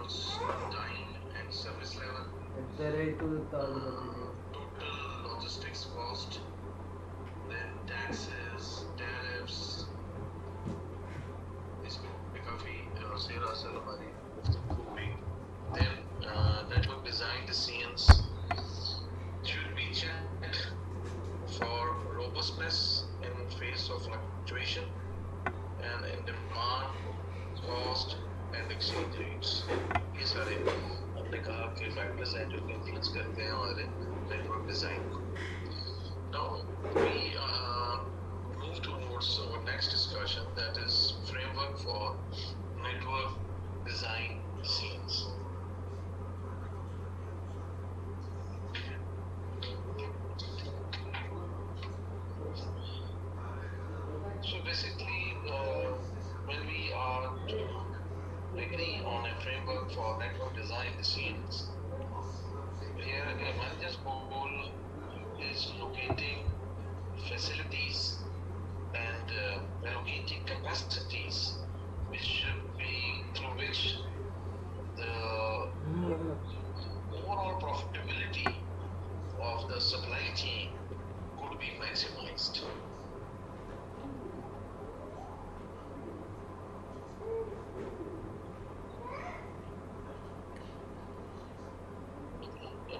involves time and service level, Entereito detalhe da vida. total logistics cost, then taxes, tariffs, इसमें काफी सेरा असल हमारी गुफ्तगू हुई. Then network design decisions should be checked for robustness in face of fluctuation and in demand, cost and exchange rates. ये सारे हमने कहा कि फैक्टर्स हैं जो इन्फ्लुएंस करते हैं हमारे नेटवर्क डिजाइन को. Now we move towards our next discussion, that is framework for network design decisions. So basically, when we are to agree on a framework for network design decisions, here a manager's goal is locating facilities and allocating capacities, which should be through which the overall profitability of the supply chain could be maximized.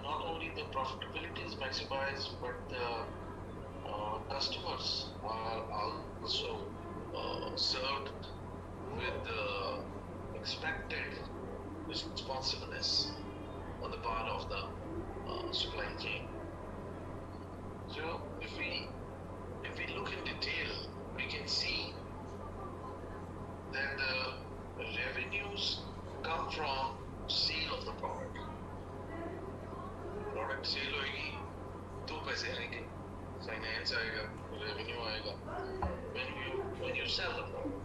Not only the profitability is maximized, but the customers are also served with the expected responsiveness on the part of the supply chain. So if we look in detail, we can see that the revenues come from sale of the product. Product sale होगी तो पैसे आएंगे, finance आएगा, revenue आएगा. When you sell the product,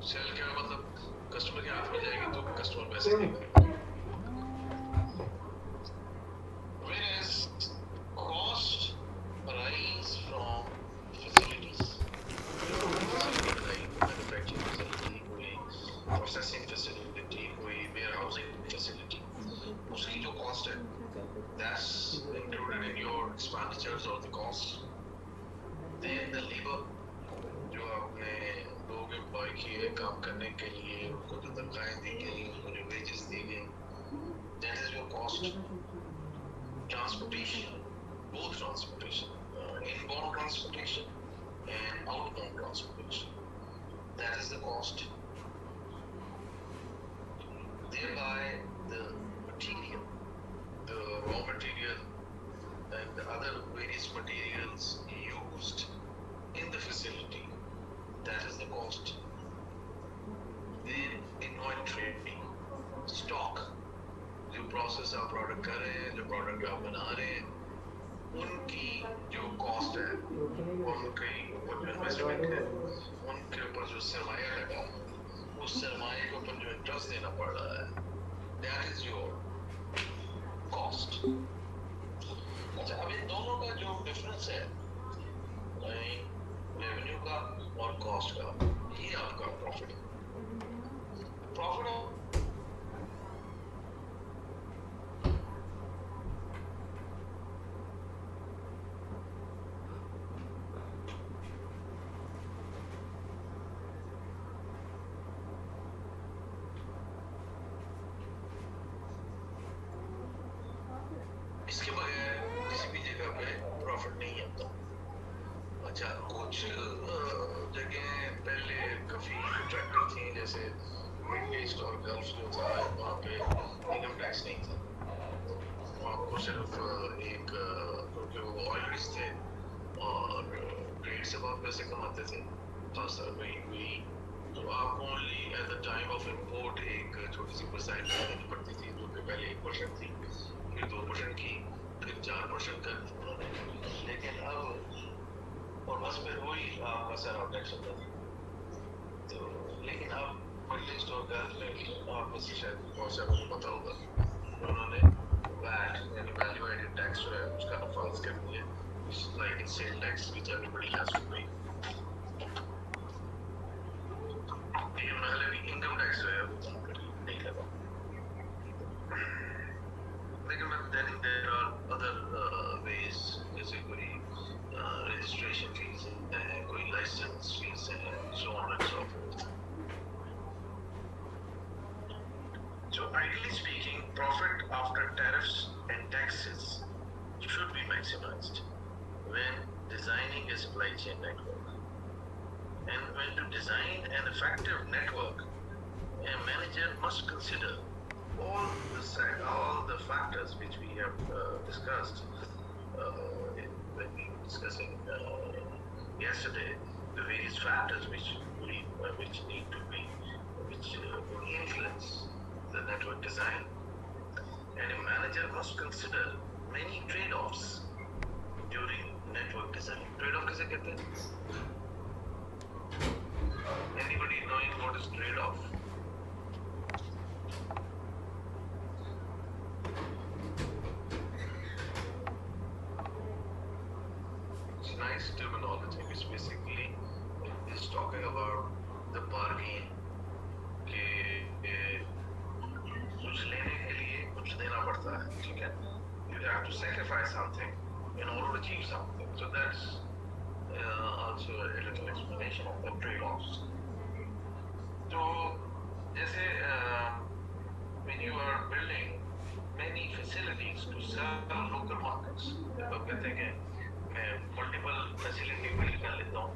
sell क्या मतलब customer के हाथ में जाएगी तो कस्टमर पैसे देगा. Whereas cost arise from facilities. कोई facility बनाई, manufacturing facility, कोई processing facility, कोई warehousing facility, उसकी जो cost है, that's included in your expenditures or the cost. Then the labor, जो आपने लोग एम्प्लॉय किए काम करने के लिए, उनको जो तनख्वाहें दी गई, उनको जो wages दी गई, that is your cost. Transportation, both transportation, inbound transportation and outbound transportation, that is the cost. Thereby the material, the raw material and the other various materials used in the facility, that is the cost. Then inventory, stock, जो process आप product कर रहे हैं, जो product आप बना रहे हैं, उनकी जो कॉस्ट है, उनकी ऊपर जो इन्वेस्टमेंट है, उनके ऊपर जो सरमाया लगा, उस सरमाए के ऊपर जो इंटरेस्ट देना पड़ रहा है, दैट इज योर कॉस्ट. अच्छा, अब इन दोनों का जो डिफरेंस है, रेवेन्यू का और कॉस्ट का, ये आपका प्रॉफिट है. प्रॉफिट इसके बगैर किसी भी जगह पे प्रॉफिट नहीं आता. अच्छा, कुछ जगह पहले काफी अट्रैक्टिव थी, जैसे मिडल ईस्ट और गल्फ जो था, वहाँ पे इनकम टैक्स नहीं था. आपको सिर्फ एक क्योंकि वो ऑयलिस्ट थे और ट्रेड से बहुत पैसे कमाते थे, खासतौर पे यूएई, तो आपको only at the time of import एक छोटी सी परसेंट देनी पड़ती थी, जो कि पहले 1% थी, फिर 2% की, फिर 4% कर दी उन्होंने. लेकिन अब और बस फिर वही आपका सारा टैक्स होता था. तो लेकिन अब मिडल ईस्ट और गल्फ में आपको शायद बहुत सारों को पता होगा, उन्होंने वैट यानी वैल्यू एडेड टैक्स जो है उसका नफाज कर दिया, like sale tax which everybody has to pay. लेकिन उन्होंने भी इनकम टैक्स जो है वो नहीं लगा. So ideally speaking, profit after tariffs and taxes should be maximized when designing a supply chain network. And when to design an effective network, a manager must consider all the factors which we have discussed when we were discussing yesterday, the various factors which need to be which will influence the network design. And a manager must consider many trade-offs during network design. Trade-off किसे कहते हैं? Anybody knowing what is trade-off? It's nice terminology, which basically is talking about the bargain के कुछ लेने के लिए कुछ देना पड़ता है, ठीक है? You have to sacrifice something in order to achieve something. So that's also a little explanation of the trade-offs. So, जैसे when you are building many facilities to serve local markets, तो कहते हैं कि मैं multiple facility build कर लेता हूँ.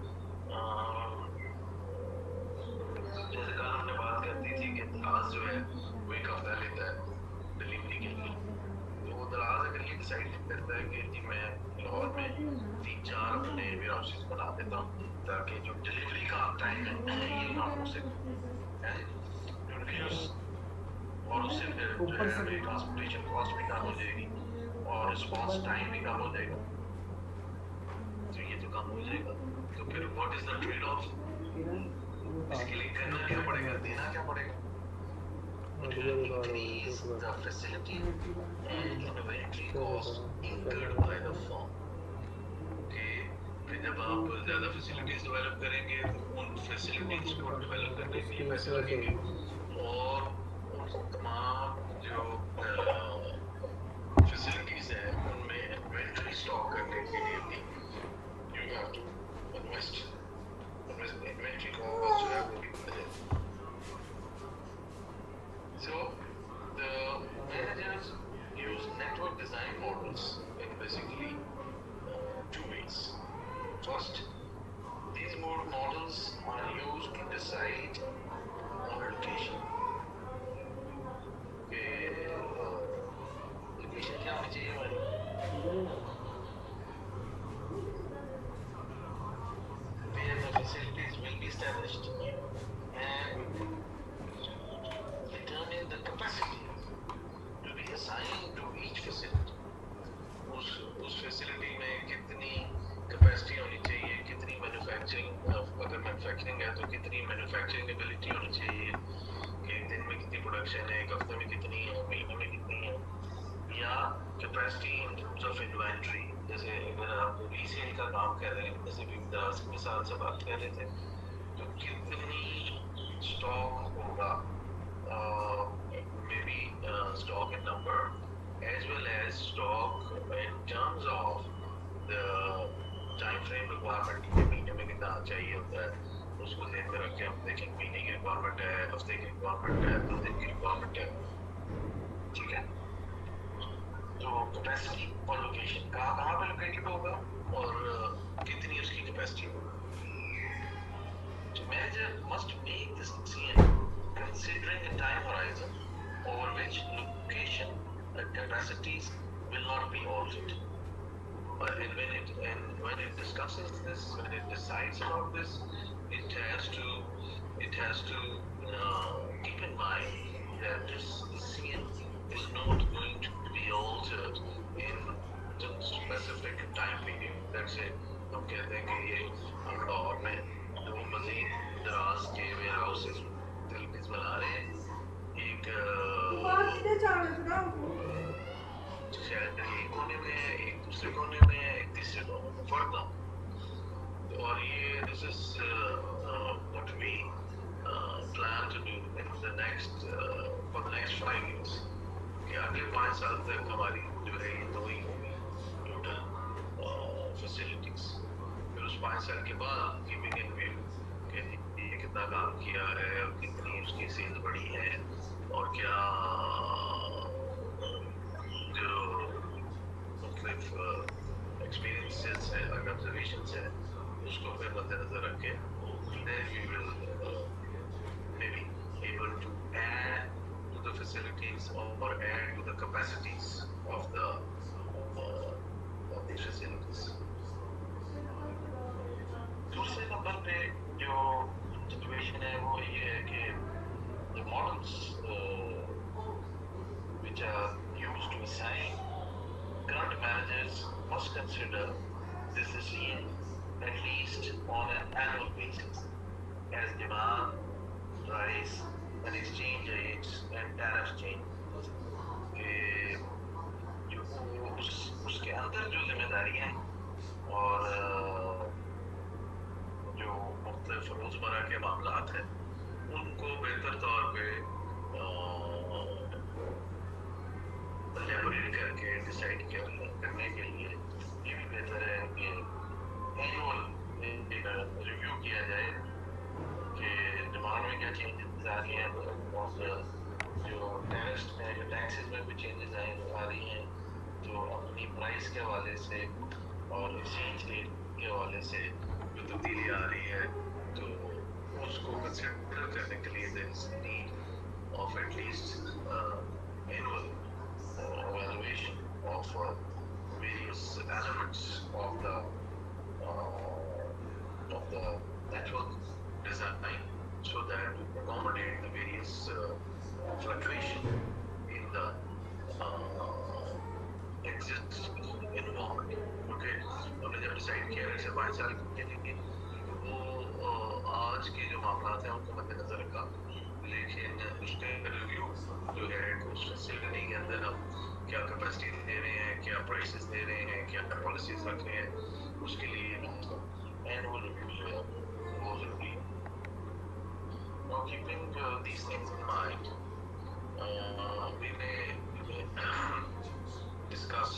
जैसे कल हमने बात करती थी कि दराज जो है वो एक हफ्ता लेता है डिलीवरी के लिए, तो वो दराज अगर ये डिसाइड करता है कि जी मैं लाहौर में 3-4 अपने वेयर हाउसेस बना देता हूँ ताकि जो डिलीवरी का टाइम है ये ना हो सके, रिड्यूस, और उससे फिर जो है हमें ट्रांसपोर्टेशन कॉस्ट भी कम हो जाएगी और रिस्पॉन्स टाइम भी कम हो जाएगा, तो ये तो कम हो जाएगा. तो फिर what is the trade off? इसके लिए करना क्या पड़ेगा, देना क्या पड़ेगा? Increase the facility and inventory cost incurred by the firm. कि फिर जब आप ज़्यादा फैसिलिटीज डेवलप करेंगे तो उन फैसिलिटीज को डेवलप करने के लिए पैसे लगेंगे और उन तमाम जो फैसिलिटीज हैं उनमें इन्वेंट्री स्टॉक करने के लिए भी you have to invest. Inventory cost जो है वो भी बढ़ जाएगा. So the managers use network design models in basically two ways. First, these models are used to decide on location. Location क्या होनी चाहिए हमारी? Where the facilities will be established and determine the capacity to be assigned to each facility. उस facility में कितनी capacity होनी चाहिए, कितनी manufacturing, अगर manufacturing है तो कितनी manufacturing ability होनी चाहिए, कि एक दिन में कितनी production है, एक हफ्ते में कितनी है, महीने में कितनी है, या capacity in terms of inventory. जैसे अगर आप resale का काम कर रहे हैं, जैसे भी मिसाल से बात कर रहे थे, तो कितनी stock होगा, maybe stock in number as well as stock in terms of the time frame requirement. कि महीने में कितना चाहिए होता है, उसको ध्यान में रख के हम देखेंगे महीने की रिक्वायरमेंट है, हफ्ते की रिक्वायरमेंट है, 2 दिन की रिक्वायरमेंट है, ठीक है? तो कैपेसिटी और लोकेशन कहाँ पे लोकेटेड होगा और कितनी उसकी कैपेसिटी होगा. So manager must make this decision considering a time horizon over which location and capacities will not be altered. And when it discusses this, when it decides about this, it has to keep in mind that this decision is not going to be altered in some specific time period. Let's say हम कहते हैं कि ये हम लाहौर में 2 मजीद दराज के where houses facilities बना रहे हैं, एक शहर के एक कोने में है, एक दूसरे कोने में है, एक तीसरे कोने में, फॉर एग्जाम्पल. और ये this is what we plan to do in the next for the next 5 years. कि अगले 5 साल तक हमारी जो है ये 2 ही होंगी टोटल फैसिलिटीज. फिर उस 5 साल के बाद कीपिंग इन व्यू कि ये कितना काम किया है और कितनी उसकी सेल्स बढ़ी है और क्या जो मतलब एक्सपीरियंसेस है और ऑब्जर्वेशंस है उसको फिर मद्देनजर रख के then we will maybe able to add to the facilities or add to the capacities of the of these facilities. दूसरे नंबर पे जो सिचुएशन है वो ये है कि the models which are used to assign grant managers must consider this decision at least on an annual basis as demand, price and exchange rates and tariff change के जो उसके अंदर जो जिम्मेदारियां हैं और जो मुख्तलिफ रोजमर्रा के मामलात हैं उनको बेहतर तौर पे एलेबोरेट करके डिसाइड करने के लिए ये भी बेहतर है कि एनुअल रिव्यू किया जाए कि डिमांड में क्या चेंजेस आ रही हैं और जो टैक्स में जो टैक्सेस में भी चेंजेस आ रही हैं तो अपनी प्राइस के हवाले से और एक्सचेंज रेट के हवाले से जो तब्दीली आ रही है तो उसको कंसिडर करने के लिए there is need of at least annual evaluation of various elements of the network design so that to accommodate the various fluctuation in the existing environment. Okay, हमने जब डिसाइड किया जैसे 5 साल के लिए वो आज के जो मामलात हैं उनको मद्देनजर रखा लेकिन उसके रिव्यू जो है उस फैसिलिटी के अंदर हम क्या कैपेसिटी दे रहे हैं क्या प्राइसेस दे रहे हैं क्या पॉलिसीज रख रहे हैं उसके लिए एनुअल रिव्यू जो है वो जरूरी है. Now keeping these things in mind, we may discuss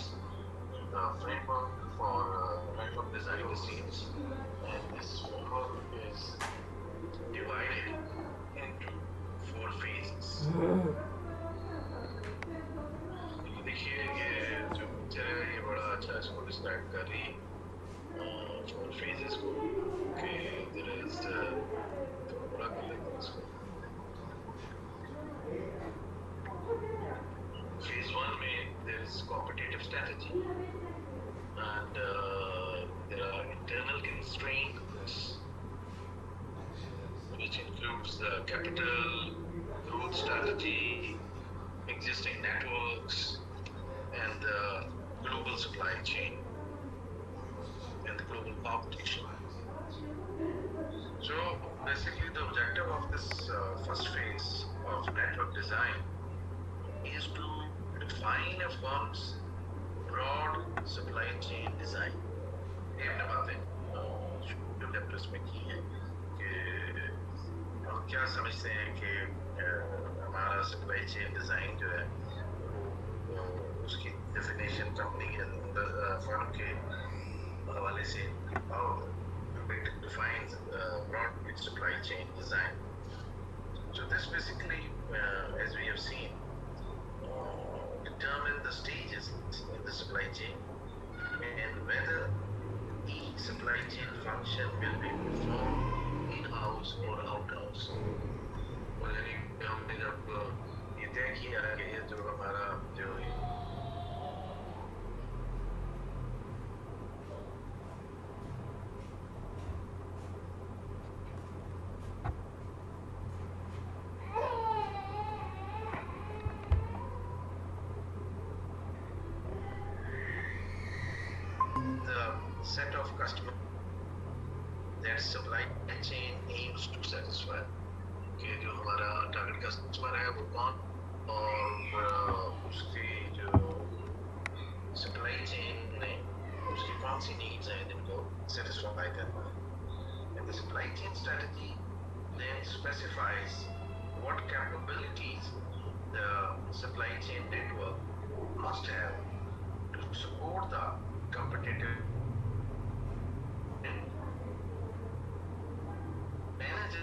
the framework for network design decisions, and this framework is divided into 4 phases. देखिए ये जो पिक्चर है ये बड़ा अच्छा इसको डिस्क्राइब कर रही है 4 phases को कि there is थोड़ा कर लेते हैं इसको. Phase 1 में there is competitive strategy and there are internal constraints which includes the capital, growth strategy, existing networks, and the global supply chain and the global competition. So basically the objective of this first phase of network design is to define a firm's broad supply chain design. ये हमने बातें जो lectures में की हैं कि हम क्या समझते हैं कि हमारा सप्लाई चेन डिज़ाइन जो है उसकी डेफिनेशन कंपनी के अंदर फर्म के हवाले से और it defines broad supply chain design. So this basically, as we have seen, determine the stages in the supply chain and whether each supply chain function will be performed in-house or out-house. और यानी हमने जब ये तय किया कि ये जो हमारा जो set of customers that supply chain aims to satisfy. कि जो हमारा टारगेट कस्टमर है वो कौन और उसकी जो सप्लाई चेन में उसकी कौन सी नीड्स हैं जिनको सेटिस्फाई करना है. And the supply chain strategy then specifies what capabilities the supply chain network must have to support the competitive manage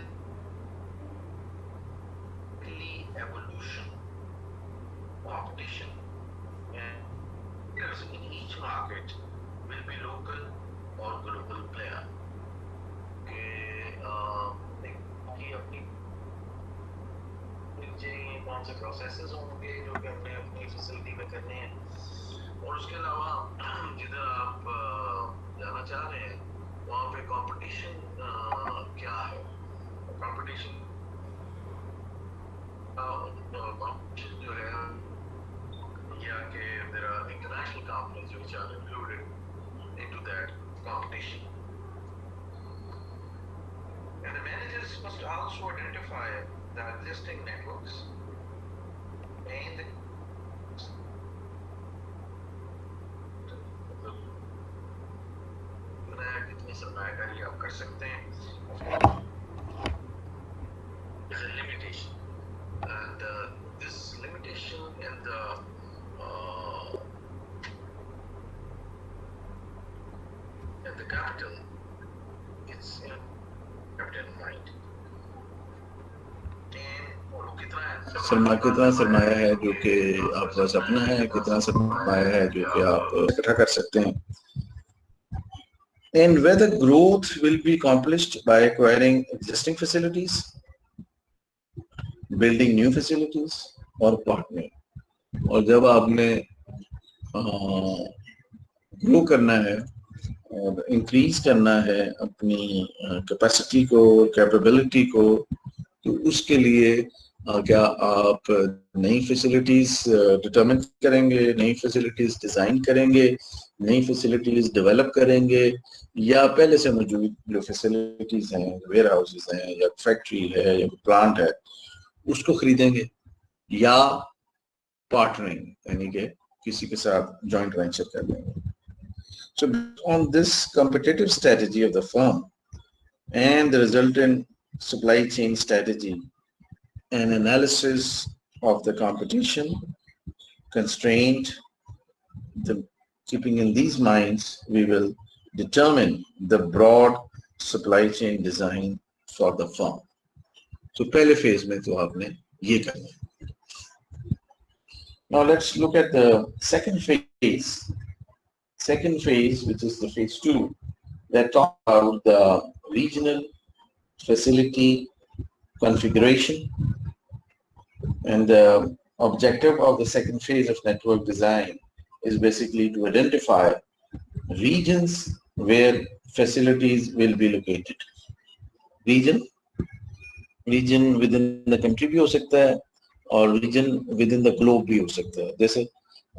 competition, and players in each market will be local or global player. कि कि अपनी कौन से processes होंगे जो कि हमने अपनी फैसिलिटी में करने हैं, और उसके अलावा जिधर आप जाना चाह रहे हैं वहाँ पे कंपटीशन क्या है, कंपटीशन जो है, या कि there are international companies which are included into that competition. And the managers must also identify the existing networks and the कितनी सरमायाकारी आप कर सकते हैं. There's a limitation, and this limitation and the capital, it's kept in mind. कितना सरमाया है जो कि आप पास अपना है, कितना सरमाया है जो कि आप इकट्ठा कर सकते हैं. And whether growth will be accomplished by acquiring existing facilities, building new facilities, or partnering. और जब आपने ग्रो करना है और इंक्रीज करना है अपनी कैपेसिटी को, कैपेबिलिटी को, तो उसके लिए क्या आप नई फैसिलिटीज डिटरमिन करेंगे, नई फैसिलिटीज डिजाइन करेंगे, नई फैसिलिटीज डेवलप करेंगे, या पहले से मौजूद जो फैसिलिटीज हैं, वेयर हाउसेज हैं या फैक्ट्री है या प्लांट है, उसको खरीदेंगे, या पार्टनरिंग यानी कि किसी के साथ जॉइंट वेंचर कर लेंगे. So on this competitive strategy of the firm and the resultant supply chain strategy, an analysis of the competition constraint, keeping in these minds, we will determine the broad supply chain design for the firm. So पहले phase में तो आपने ये करना. Now let's look at the second phase. Second phase, which is the phase 2, that talks about the regional facility configuration. And the objective of the second phase of network design is basically to identify regions where facilities will be located. Region within the country भी हो सकता है और region within the globe भी हो सकता है. जैसे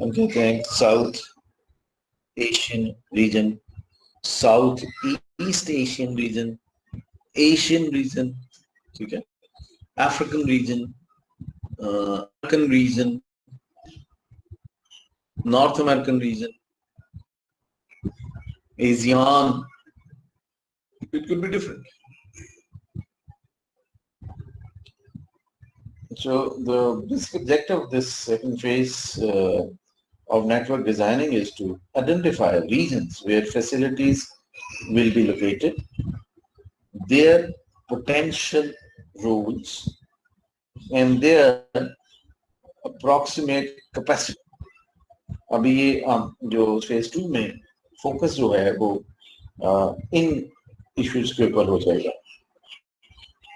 हम कहते हैं South Asian region, Southeast Asian region, Asian region, ठीक है, African region, American region, North American region, ASEAN. It could be different. So the basic objective of this second phase of network designing is to identify regions where facilities will be located, their potential roles, and their approximate capacity. अभी ये जो phase 2 में focus जो है वो इन issues के ऊपर हो जाएगा.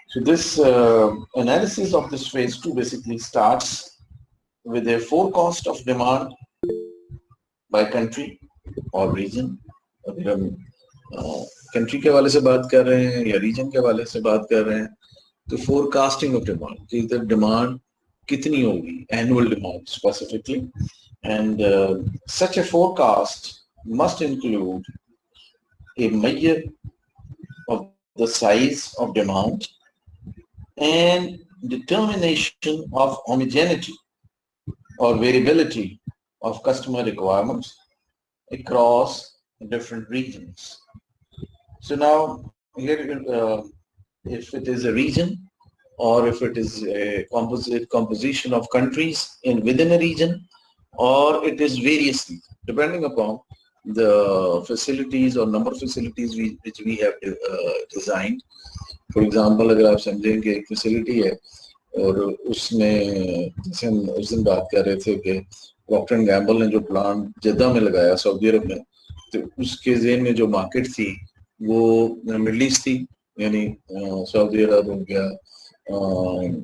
So this analysis of this phase 2 basically starts with a forecast of demand by country or region. अगर हम country के वाले से बात कर रहे हैं या region के वाले से बात कर रहे हैं, तो forecasting of demand, कि इधर demand कितनी होगी, annual demand specifically, and such a forecast must include a measure of the size of demand and determination of homogeneity or variability of customer requirements across different regions. So now here, if it is a region or if it is a composition of countries within a region, or it is various regions, depending upon the facilities or number of facilities which we have designed. For example, अगर आप समझें कि एक facility है और उसमें जैसे हम उस दिन बात कर रहे थे कि प्रॉक्टर एंड गैम्बल ने जो प्लांट जद्दा में लगाया सऊदी अरब में, तो उसके ज़ेन में जो मार्केट थी वो मिडल ईस्ट थी, यानी सऊदी अरब हो गया, और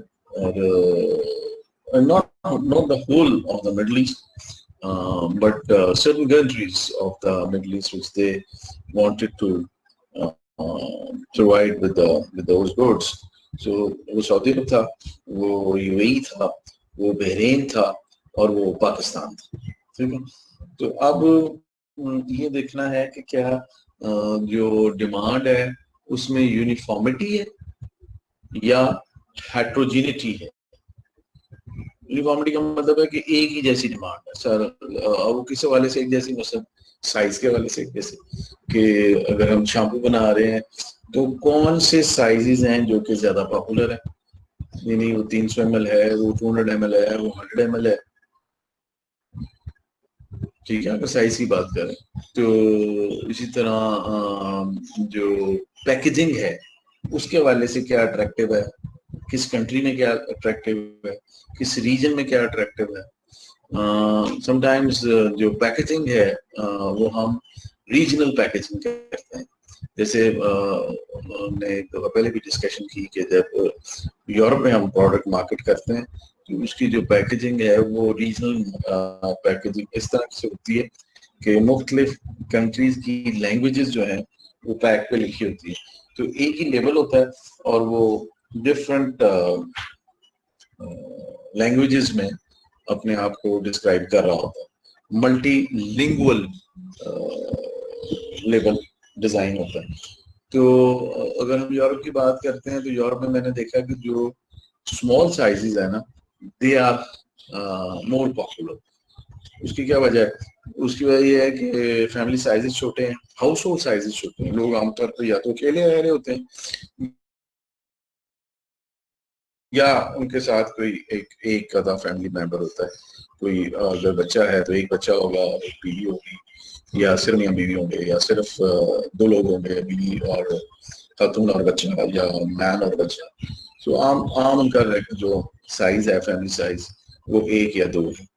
not the whole of the Middle East, but certain countries of the Middle East which they wanted to provide with those goods. So वो सऊदी अरब था, वो यूएई था, वो बहरीन था और वो पाकिस्तान था, ठीक है। तो अब ये देखना है कि क्या जो डिमांड है उसमें यूनिफॉर्मिटी है या हेट्रोजिनिटी है। यूनिफॉर्मिटी का मतलब है कि एक ही जैसी डिमांड है सर, वो किस हवाले से एक जैसी, मतलब साइज के हवाले से एक जैसे, कि अगर हम शैम्पू बना रहे हैं तो कौन से साइजेस हैं जो कि ज्यादा पॉपुलर है, यानी वो 300 ml है, वो 200 ml है, वो 100 ml है, ठीक है, अगर साइज की बात करें तो। इसी तरह जो पैकेजिंग है उसके हवाले से क्या अट्रैक्टिव है, किस कंट्री में क्या अट्रैक्टिव है, किस रीजन में क्या अट्रैक्टिव है। समटाइम्स जो पैकेजिंग है वो हम रीजनल पैकेजिंग करते हैं। जैसे हमने पहले भी डिस्कशन की कि जब यूरोप में हम प्रोडक्ट मार्केट करते हैं तो उसकी जो पैकेजिंग है वो रीजनल पैकेजिंग इस तरह से होती है कि मुख्तलिफ कंट्रीज की लैंग्वेजेस जो हैं वो पैक पे लिखी होती है, तो एक ही लेबल होता है और वो डिफरेंट लैंग्वेजेस में अपने आप को डिस्क्राइब कर रहा होता है। मल्टी लिंगुअल लेबल डिजाइन होता है। तो अगर हम यूरोप की बात करते हैं तो यूरोप में मैंने देखा कि जो स्मॉल साइजेस है ना, दे आर मोर पॉपुलर। उसकी क्या वजह है? उसकी वजह यह है कि फैमिली साइजेस छोटे हैं, हाउस होल्ड साइजेस छोटे हैं, लोग आमतौर पर या तो अकेले रह रहे होते हैं या उनके साथ कोई एक आधा फैमिली मेंबर होता है। कोई अगर बच्चा है तो एक बच्चा होगा, एक बीवी होगी, या सिर्फ मियां बीवी होंगे, या सिर्फ दो लोग होंगे, बीवी और खातून और बच्चा, या मैन और बच्चा। सो आम आम उनका जो साइज है, फैमिली साइज, वो एक या दो है,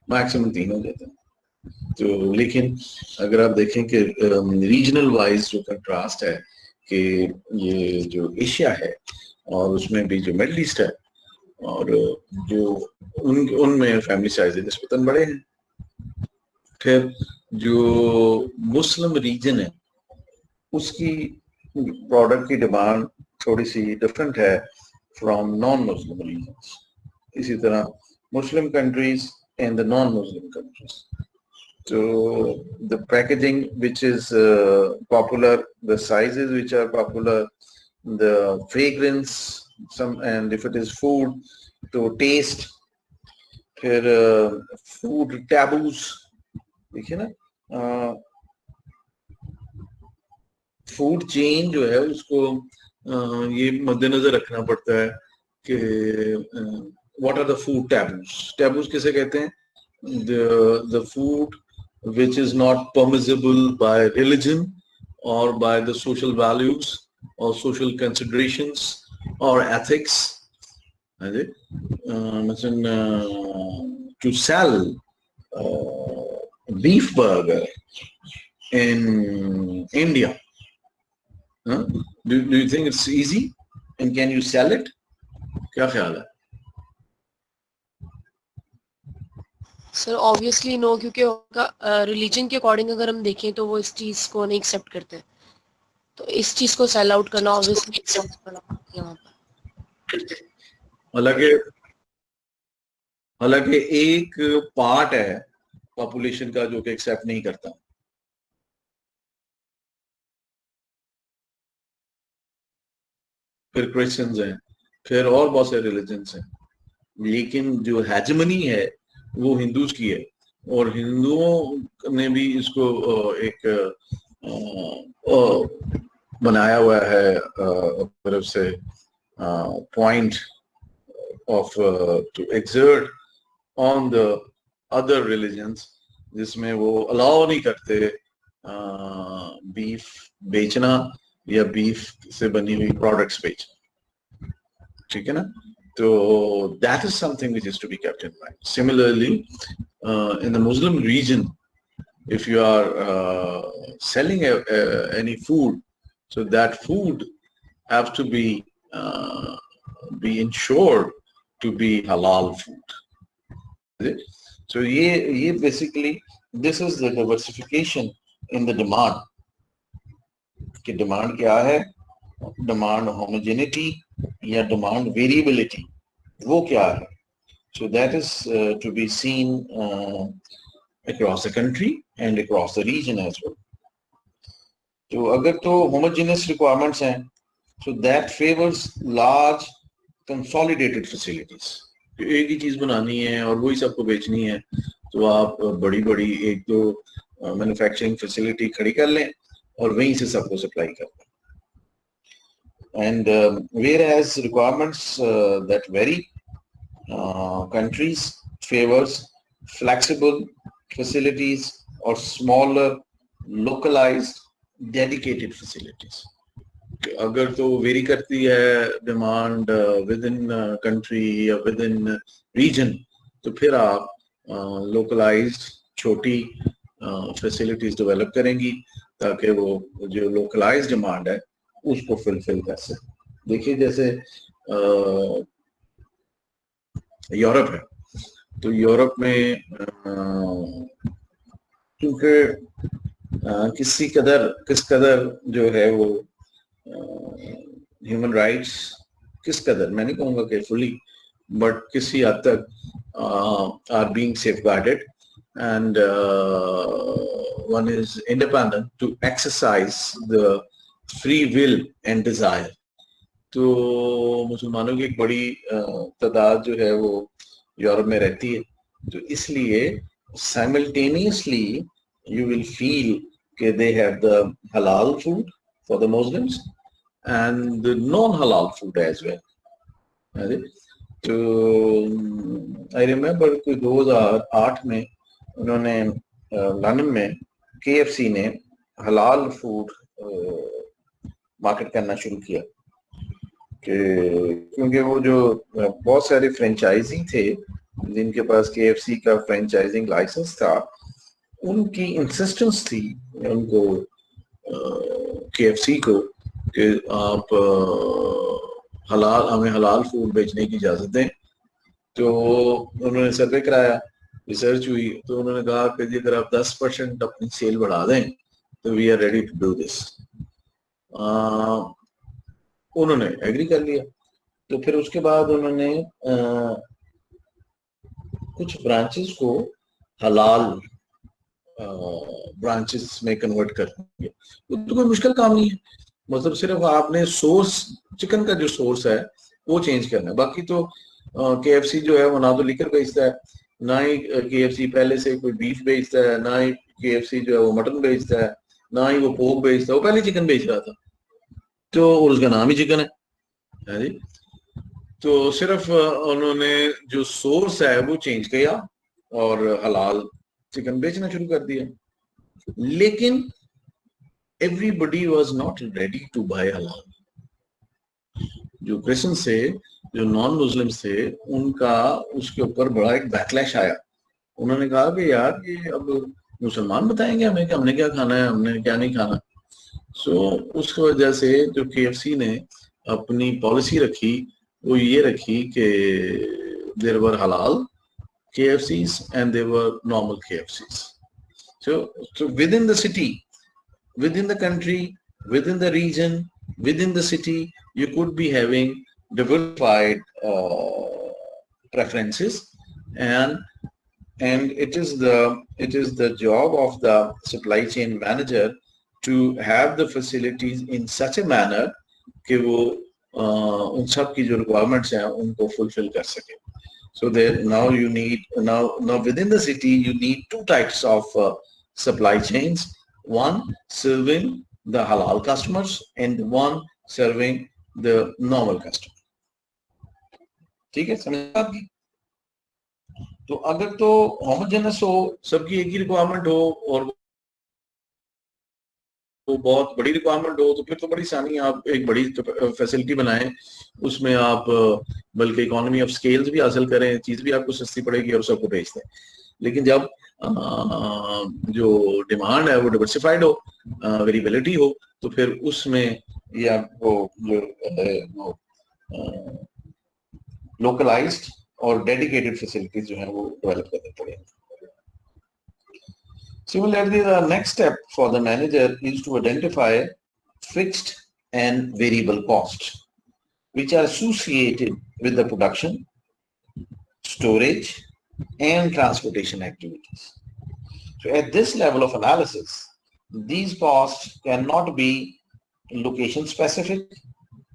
मैक्सिमम 3 हो जाते हैं। तो लेकिन अगर आप देखें कि रीजनल वाइज जो कंट्रास्ट है कि ये जो एशिया है और उसमें भी जो मिडल ईस्ट है, और जो उनमें फैमिली साइजेस निस्बतन बड़े हैं। फिर जो मुस्लिम रीजन है उसकी प्रोडक्ट की डिमांड थोड़ी सी डिफरेंट है फ्रॉम नॉन मुस्लिम रीजन्स। इसी तरह Muslim countries and the non Muslim countries, so the packaging which is popular, the sizes which are popular, the fragrance, some, and if it is food, to taste, फिर food taboos, देखिए ना, food chain जो है उसको ये मद्देनजर रखना पड़ता है कि what are the food taboos. Taboos किसे कहते हैं? the food which is not permissible by religion or by the social values or social considerations or ethics. To sell beef burger in India, do you think it's easy and can you sell it? क्या ख्याल है? Sir obviously no, क्योंकि उनका religion के according अगर हम देखें तो वो इस चीज को नहीं एक्सेप्ट करते, तो इस चीज को सेल आउट करना ऑब्वियसली यहाँ पर। हालांकि एक पार्ट है पॉपुलेशन का जो कि एक्सेप्ट नहीं करता, फिर क्रिश्चियंस हैं, फिर और बहुत से रिलीजन्स हैं, लेकिन जो हेजमनी है वो हिंदूज की है, और हिंदुओं ने भी इसको एक बनाया हुआ है तरफ से point of to exert on the other religions, जिसमें वो अलाउ नहीं करते बीफ बेचना या बीफ से बनी हुई प्रोडक्ट्स बेचना। ठीक है ना? तो that is something which is to be kept in mind. Similarly, in the Muslim region, if you are selling any food, so that food have to be ensured to be halal food. So ये basically this is the diversification in the demand. कि demand क्या है? Demand homogeneity या demand variability, वो क्या है? So that is to be seen across the country and across the region as well. तो अगर तो homogeneous requirements हैं, so that favors large consolidated facilities. तो एक ही चीज बनानी है और वही सबको बेचनी है, तो आप बड़ी बड़ी एक दो मैन्युफैक्चरिंग फैसिलिटी खड़ी कर लें और वहीं से सबको सप्लाई कर दें. And whereas requirements that vary, countries favors flexible facilities or smaller localized dedicated facilities. अगर तो वेरी करती है डिमांड विद इन कंट्री या विद इन रीजन, तो फिर आप लोकलाइज्ड छोटी फैसिलिटीज डेवलप करेंगी ताकि वो जो लोकलाइज्ड डिमांड है उसको फुलफिल कर सके. देखिए जैसे यूरोप है, तो यूरोप में क्योंकि किस कदर जो है वो ह्यूमन राइट्स किस कदर, मैं नहीं कहूँगा कि फुली, बट किसी हद तक are being safeguarded and one is independent to exercise the free will and desire. तो मुसलमानों की एक बड़ी तादाद जो है वो यूरोप में रहती है, तो इसलिए simultaneously you will feel that they have the halal food for the Muslims and the non-halal food as well. So I remember कि 2008 में उन्होंने लंदन में KFC ने हलाल फूड मार्केट करना शुरू किया, क्योंकि वो जो बहुत सारे फ्रेंचाइजी थे जिनके पास KFC का फ्रेंचाइजिंग लाइसेंस था, उनकी इंसिस्टेंस थी उनको KFC को कि आप हमें हलाल फूड बेचने की इजाजत दें. तो उन्होंने सर्वे कराया, रिसर्च हुई, तो उन्होंने कहा कि अगर आप 10% अपनी सेल बढ़ा दें तो we are ready to do this. उन्होंने एग्री कर लिया. तो फिर उसके बाद उन्होंने कुछ ब्रांचेस को हलाल ब्रांचेस में कन्वर्ट कर देंगे. तो कोई मुश्किल काम नहीं है, मतलब सिर्फ आपने सोर्स, चिकन का जो सोर्स है वो चेंज करना है. बाकी तो KFC जो है वो ना तो लिकर बेचता है, ना ही KFC पहले से कोई बीफ बेचता है, ना ही KFC जो है वो मटन बेचता है, ना ही वो पोर्क बेचता है. वो पहले चिकन बेच रहा था, तो उसका नाम ही चिकन है जी. तो सिर्फ उन्होंने जो सोर्स है वो चेंज किया और हलाल चिकन बेचना शुरू कर दिया. लेकिन everybody was not ready to buy हलाल. जो क्रिश्चियन से, जो नॉन मुस्लिम्स थे, उनका उसके ऊपर बड़ा एक बैकलैश आया. उन्होंने कहा कि यार ये अब मुसलमान बताएंगे हमें कि हमने क्या खाना है, हमने क्या नहीं खाना. सो उस वजह से जो KFC ने अपनी पॉलिसी रखी वो ये रखी कि देयर वर हलाल KFCs and there were normal KFCs. So within the city, within the country, within the region, within the city, you could be having diversified preferences, and it is the job of the supply chain manager to have the facilities in such a manner कि वो उन सब की जो requirements हैं उनको fulfill कर सके. So there now you need now within the city you need two types of supply chains. One serving the halal customers and one serving the normal customer. ठीक है, समझ आपकी? तो अगर तो homogeneous हो, सबकी एक ही रिक्वायरमेंट हो और वो बहुत बड़ी रिक्वायरमेंट हो तो फिर तो बड़ी आसानी, आप एक बड़ी फैसिलिटी बनाएं, उसमें आप बल्कि इकोनॉमी ऑफ स्केल्स भी हासिल करें, चीज भी आपको सस्ती पड़ेगी और सबको बेच दें। लेकिन जब जो डिमांड है वो डिवर्सिफाइड हो, वेरिएबिलिटी हो, तो फिर उसमें ये आपको जो लोकलाइज्ड और डेडिकेटेड फैसिलिटीज जो है वो डेवलप करनी पड़ेगी। Similarly, the next step for the manager is to identify fixed and variable costs which are associated with the production, storage, and transportation activities. So at this level of analysis, these costs cannot be location specific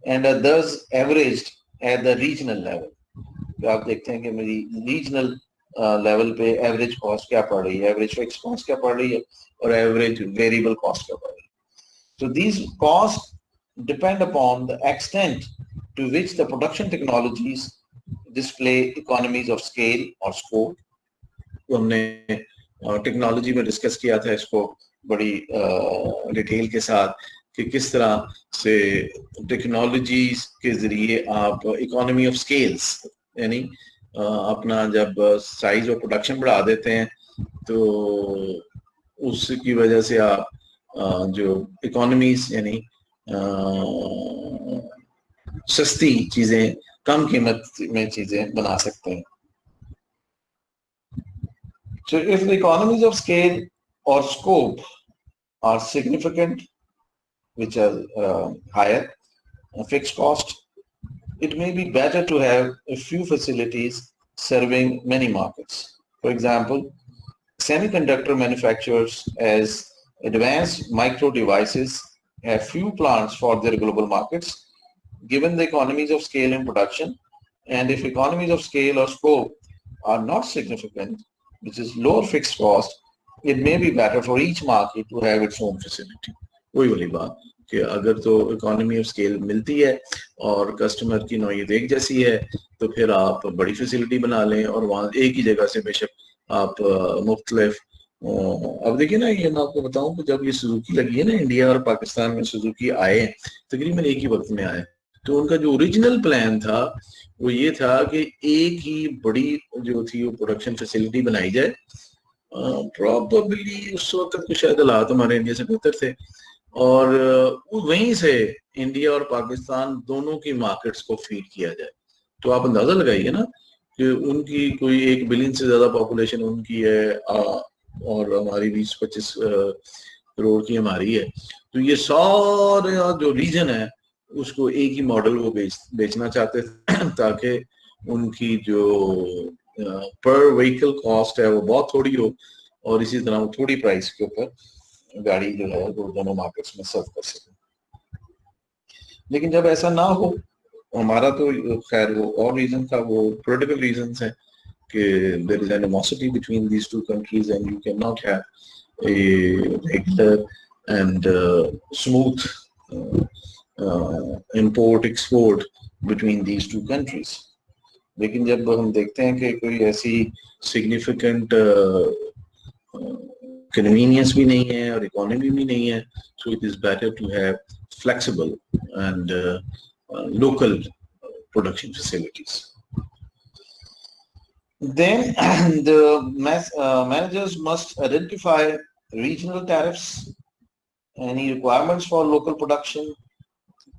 and are thus averaged at the regional level. तो आप देखते हैं कि मेरी regional level पे average cost क्या पड़ रही है, एवरेज फिक्स कॉस्ट क्या पड़ रही है और एवरेज वेरिएबल कॉस्ट क्या पड़ रही है। So these costs depend upon the extent to which the production technologies display economies of scale or scope. तो हमने टेक्नोलॉजी में डिस्कस किया था इसको बड़ी डिटेल के साथ कि किस तरह से टेक्नोलॉजीज के जरिए आप इकोनॉमी ऑफ स्केल्स, यानी अपना जब साइज और प्रोडक्शन बढ़ा देते हैं तो उसकी वजह से आप जो इकोनॉमीज यानी सस्ती चीजें, कम कीमत में चीजें बना सकते हैं। So if the economies of scale or scope are significant, which are higher fixed cost, it may be better to have a few facilities serving many markets. For example, semiconductor manufacturers as advanced micro devices have few plants for their global markets, given the economies of scale in production. And if economies of scale or scope are not significant, which is lower fixed cost, it may be better for each market to have its own facility. वही वाली बात कि अगर तो economy of scale मिलती है और customer की नौयत एक जैसी है तो फिर आप बड़ी फैसिलिटी बना लें और वहाँ एक ही जगह से बेशक आप मुख्तलिफ, अब देखिए ना, ये मैं आपको बताऊं कि जब ये सुजुकी लगी है ना, इंडिया और पाकिस्तान में सुजुकी आए तकरीबन एक ही वक्त में आए, तो उनका जो ओरिजिनल प्लान था वो ये था कि एक ही बड़ी जो थी वो प्रोडक्शन फैसिलिटी बनाई जाए। प्रॉबेबली उस वक्त तो शायद हालात हमारे इंडिया से बेहतर थे और वहीं से इंडिया और पाकिस्तान दोनों की मार्केट्स को फीड किया जाए। तो आप अंदाजा लगाइए ना कि उनकी कोई 1 बिलियन से ज्यादा पॉपुलेशन उनकी है और हमारी 20-25 करोड़ की हमारी है, तो ये सारा जो रीजन है उसको एक ही मॉडल वो बेचना चाहते थे ताकि उनकी जो पर व्हीकल कॉस्ट है वो बहुत थोड़ी हो और इसी तरह वो थोड़ी प्राइस के ऊपर गाड़ी जो है वो दोनों मार्केट्स में सर्व कर सके। लेकिन जब ऐसा ना हो, हमारा तो खैर वो और रीजन था, वो पॉलिटिकल रीजंस है कि there is animosity between these two countries and you can not have a regular and smooth import export between these two countries. लेकिन जब हम देखते हैं कि कोई ऐसी significant convenience भी नहीं है और economy भी नहीं है, so it is better to have flexible and local production facilities. Then the managers must identify regional tariffs, any requirements for local production,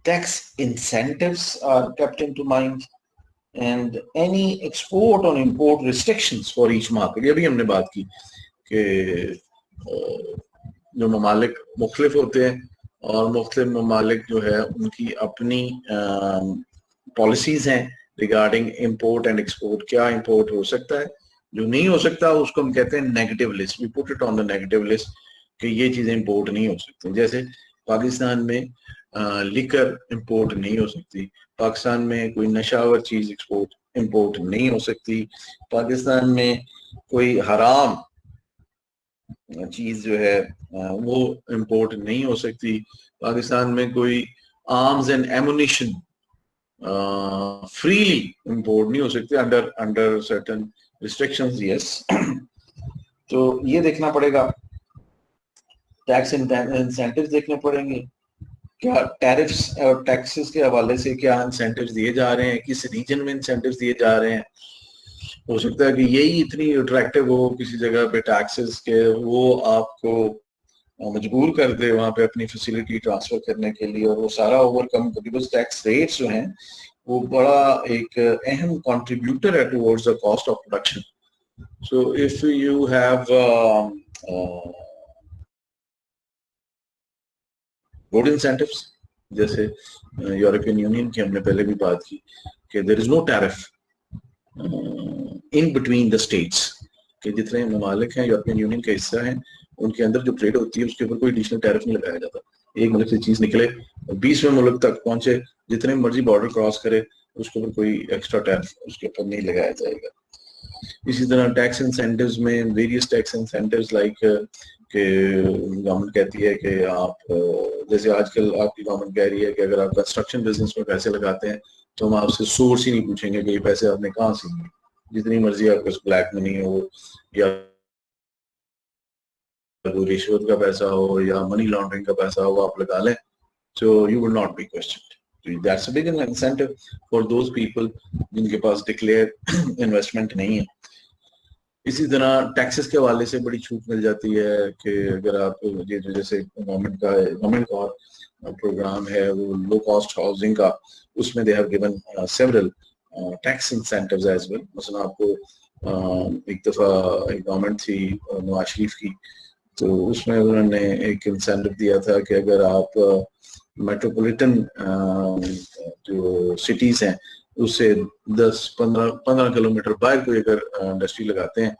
tax incentives are kept into mind, and any export or import restrictions for each market. ये भी हमने बात की कि जो ममालिक मुख्तलिफ होते हैं और मुख्तलिफ ममालिक जो है उनकी अपनी पॉलिसीज हैं रिगार्डिंग इम्पोर्ट एंड एक्सपोर्ट। क्या इम्पोर्ट हो सकता है, जो नहीं हो सकता उसको हम कहते हैं negative list. We put it on the negative list कि ये चीजें इम्पोर्ट नहीं हो सकती। जैसे पाकिस्तान में लिकर इंपोर्ट नहीं हो सकती, पाकिस्तान में कोई नशावर चीज इंपोर्ट नहीं हो सकती, पाकिस्तान में कोई हराम चीज जो है वो इंपोर्ट नहीं हो सकती, पाकिस्तान में कोई arms and ammunition freely import नहीं हो सकती अंडर सर्टेन रिस्ट्रिक्शंस। यस, तो ये देखना पड़ेगा। टैक्स इंसेंटिव्स देखने पड़ेंगे, क्या टैरिफ्स और टैक्सेस के हवाले से क्या इंसेंटिव्स दिए जा रहे हैं, किस रीजन में इंसेंटिव्स दिए जा रहे हैं। हो सकता है कि यही इतनी अट्रैक्टिव हो किसी जगह पे टैक्सेस के, वो आपको मजबूर कर दे वहां पे अपनी फैसिलिटी ट्रांसफर करने के लिए, और वो सारा ओवरकम, बिकॉज टैक्स रेट्स जो हैं वो बड़ा एक अहम कंट्रीब्यूटर है towards the cost of production. So if you have good incentives, जैसे यूरोपियन यूनियन की हमने पहले भी बात की कि there is no tariff in between the states, कि जितने ममालिक हैं यूरोपियन यूनियन का हिस्सा हैं उनके अंदर जो ट्रेड होती है उसके ऊपर कोई एडिशनल टैरिफ नहीं लगाया जाता. एक मुल्क से चीज निकले 20वें मुल्क तक पहुंचे, जितने मर्जी बॉर्डर क्रॉस करे, उसके ऊपर कोई एक्स्ट्रा टैरिफ उसके ऊपर नहीं लगाया जाएगा. इसी तरह टैक्स इंसेंटिव्स में वेरियस टैक्स इंसेंटिव्स लाइक कि गवर्नमेंट कहती है कि आप, जैसे आजकल आपकी गवर्नमेंट कह रही है कि अगर आप कंस्ट्रक्शन बिजनेस में पैसे लगाते हैं तो हम आपसे सोर्स ही नहीं पूछेंगे कि ये पैसे आपने कहाँ से लिए, जितनी मर्जी आपके ब्लैक मनी हो या रिश्वत का पैसा हो या मनी लॉन्ड्रिंग का पैसा हो, आप लगा लें, so you will not be questioned. So that's a big incentive for those people जिनके पास डिक्लेयर इन्वेस्टमेंट नहीं है. इसी तरह टैक्सेस के हवाले से बड़ी छूट मिल जाती है कि अगर आप ये जो जैसे गवर्नमेंट का प्रोग्राम है वो लो कॉस्ट हाउसिंग का, उसमें they have given several tax incentives as well. मसलन आपको एक दफा एक गवर्नमेंट थी नवाज शरीफ की, तो उसमें उन्होंने एक इंसेंटिव दिया था कि अगर आप मेट्रोपॉलिटन जो सिटीज हैं उससे 10-15 किलोमीटर बाहर कोई अगर इंडस्ट्री लगाते हैं,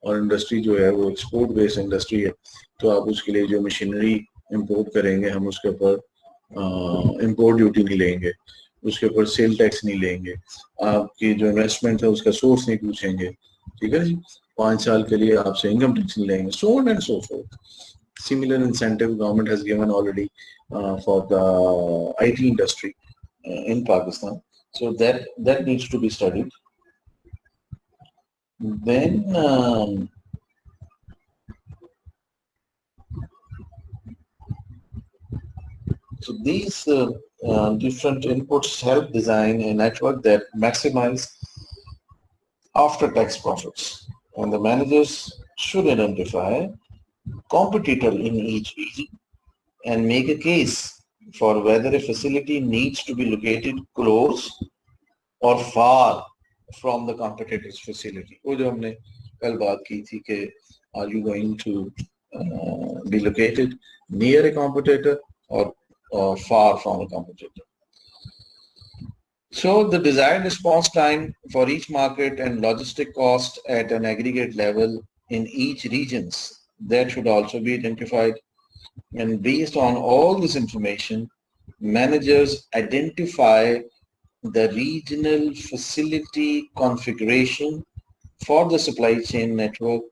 और इंडस्ट्री जो है वो एक्सपोर्ट बेस्ड इंडस्ट्री है, तो आप उसके लिए जो मशीनरी इंपोर्ट करेंगे हम उसके ऊपर इंपोर्ट ड्यूटी नहीं लेंगे, उसके ऊपर सेल टैक्स नहीं लेंगे, आपकी जो इन्वेस्टमेंट है उसका सोर्स नहीं पूछेंगे, ठीक है जी, 5 साल के लिए आपसे इनकम टैक्स नहीं लेंगे, so on and so forth. Similar incentive government has given already for the IT industry in Pakistan. So that needs to be studied. Then so these different inputs help design a network that maximize after-tax profits, and the managers should identify competitor in each region and make a case for whether a facility needs to be located close or far from the competitor's facility. वो जो हमने कल बात की थी कि are you going to be located near a competitor or far from a competitor. So the desired response time for each market and logistic cost at an aggregate level in each regions, that should also be identified. And based on all this information, managers identify the regional facility configuration for the supply chain network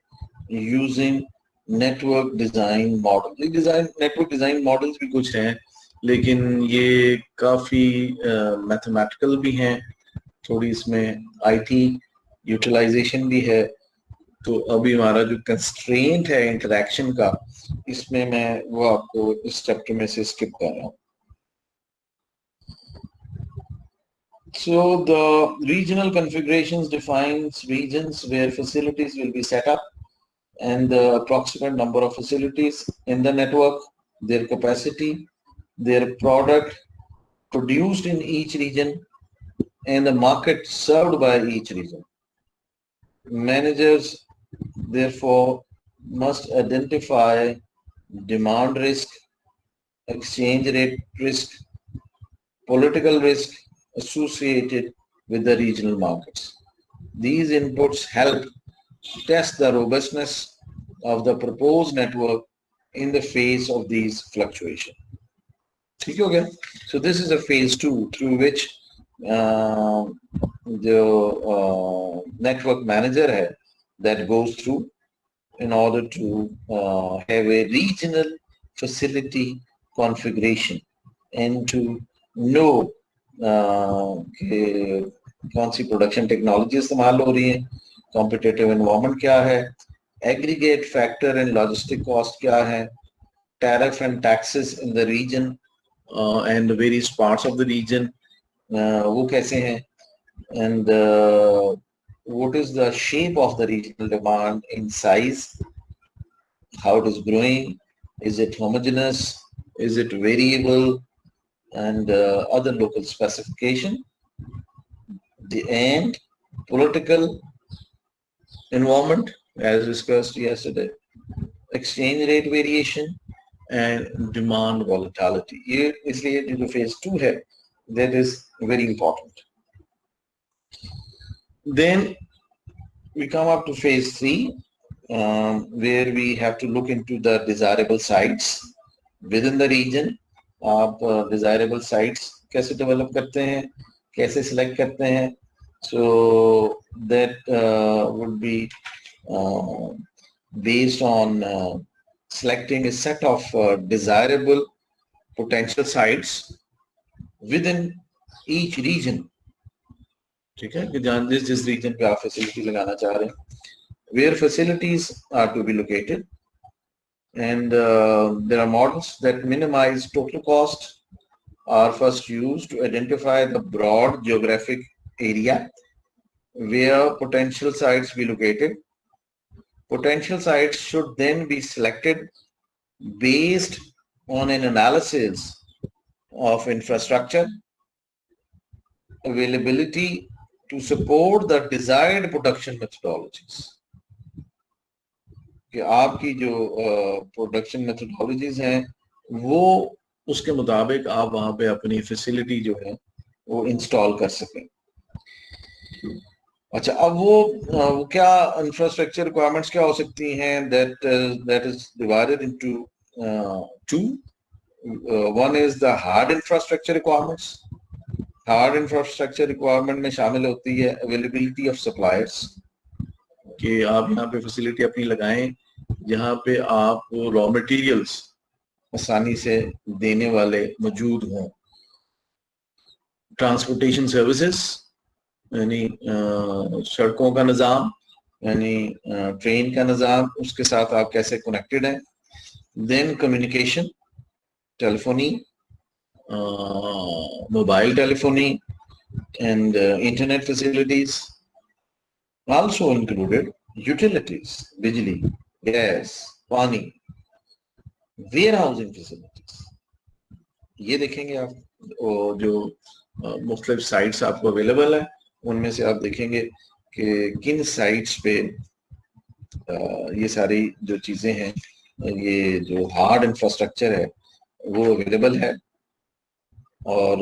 using network design model. Network design models भी कुछ हैं, लेकिन ये काफी mathematical भी हैं, थोड़ी इसमें आईटी यूटिलाइजेशन भी है. तो अभी हमारा जो कंस्ट्रेंट है इंटरेक्शन का, इसमें मैं वो आपको इस चैप्टर में से स्किप कर रहा हूँ. So the regional configurations defines regions where facilities will be set up and the approximate number of facilities in the network, their capacity, their product produced in each region, and the market served by each region. Managers therefore must identify demand risk, exchange rate risk, political risk associated with the regional markets. These inputs help test the robustness of the proposed network in the face of these fluctuations. Okay? So this is a phase 2 through which the network manager hai, that goes through in order to have a regional facility configuration and to know कि कौन सी production technology इस्तेमाल हो रही है, competitive environment क्या है, aggregate factor and logistic cost क्या है, tariff and taxes in the region and the various parts of the region, वो कैसे हैं, and what is the shape of the regional demand in size, how it is growing, is it homogeneous, is it variable, and other local specification. The end, political environment, as discussed yesterday, exchange rate variation and demand volatility. ये इसलिए जो phase 2 है, that is very important. Then we come up to phase 3, where we have to look into the desirable sites within the region. आप desirable sites कैसे develop करते हैं, कैसे select करते हैं? So that would be based on selecting a set of desirable potential sites within each region. ठीक है, कि जहाँ जिस region पे आप facility लगाना चाह रहे हैं, where facilities are to be located, and there are models that minimize total cost are first used to identify the broad geographic area where potential sites be located. Potential sites should then be selected based on an analysis of infrastructure, availability to support the desired production methodologies. कि आपकी जो production methodologies हैं वो उसके मुताबिक आप वहाँ पे अपनी फैसिलिटी जो है वो इंस्टॉल कर सकें. अच्छा, अब वो क्या इंफ्रास्ट्रक्चर रिक्वायरमेंट्स क्या हो सकती हैं? That is divided into two. One is the hard infrastructure requirements. Hard infrastructure requirement में शामिल होती है अवेलेबिलिटी ऑफ सप्लायर्स, कि आप यहाँ पे फैसिलिटी अपनी लगाएं जहाँ पे आप रॉ मटेरियल्स आसानी से देने वाले मौजूद हों. ट्रांसपोर्टेशन सर्विसेज, यानी सड़कों का निज़ाम, यानी ट्रेन का निज़ाम, उसके साथ आप कैसे कनेक्टेड हैं. Then communication, telephony, mobile telephony and internet facilities. Also included utilities, बिजली, गैस, पानी, warehousing facilities. ये देखेंगे आप जो मुख्तलिफ साइट्स आपको अवेलेबल है, उनमें से आप देखेंगे कि किन साइट्स पे ये सारी जो चीजें हैं, ये जो हार्ड इंफ्रास्ट्रक्चर है वो अवेलेबल है. और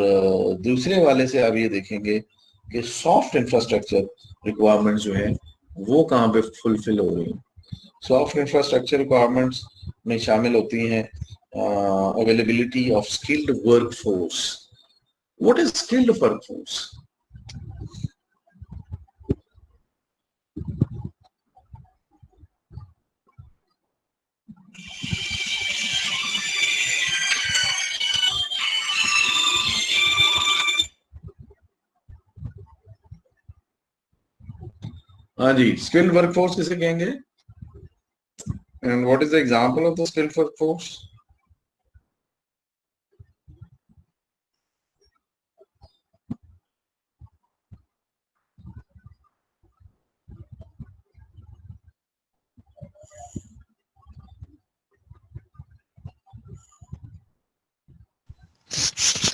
दूसरे वाले से आप ये देखेंगे कि सॉफ्ट इंफ्रास्ट्रक्चर रिक्वायरमेंट्स जो है वो कहाँ पे फुलफिल हो रही हैं. सॉफ्ट इंफ्रास्ट्रक्चर रिक्वायरमेंट्स में शामिल होती हैं availability of skilled work force. What is skilled work force? हाँ जी, स्किल्ड वर्कफोर्स किसे कहेंगे? And what is the example of the skilled workforce?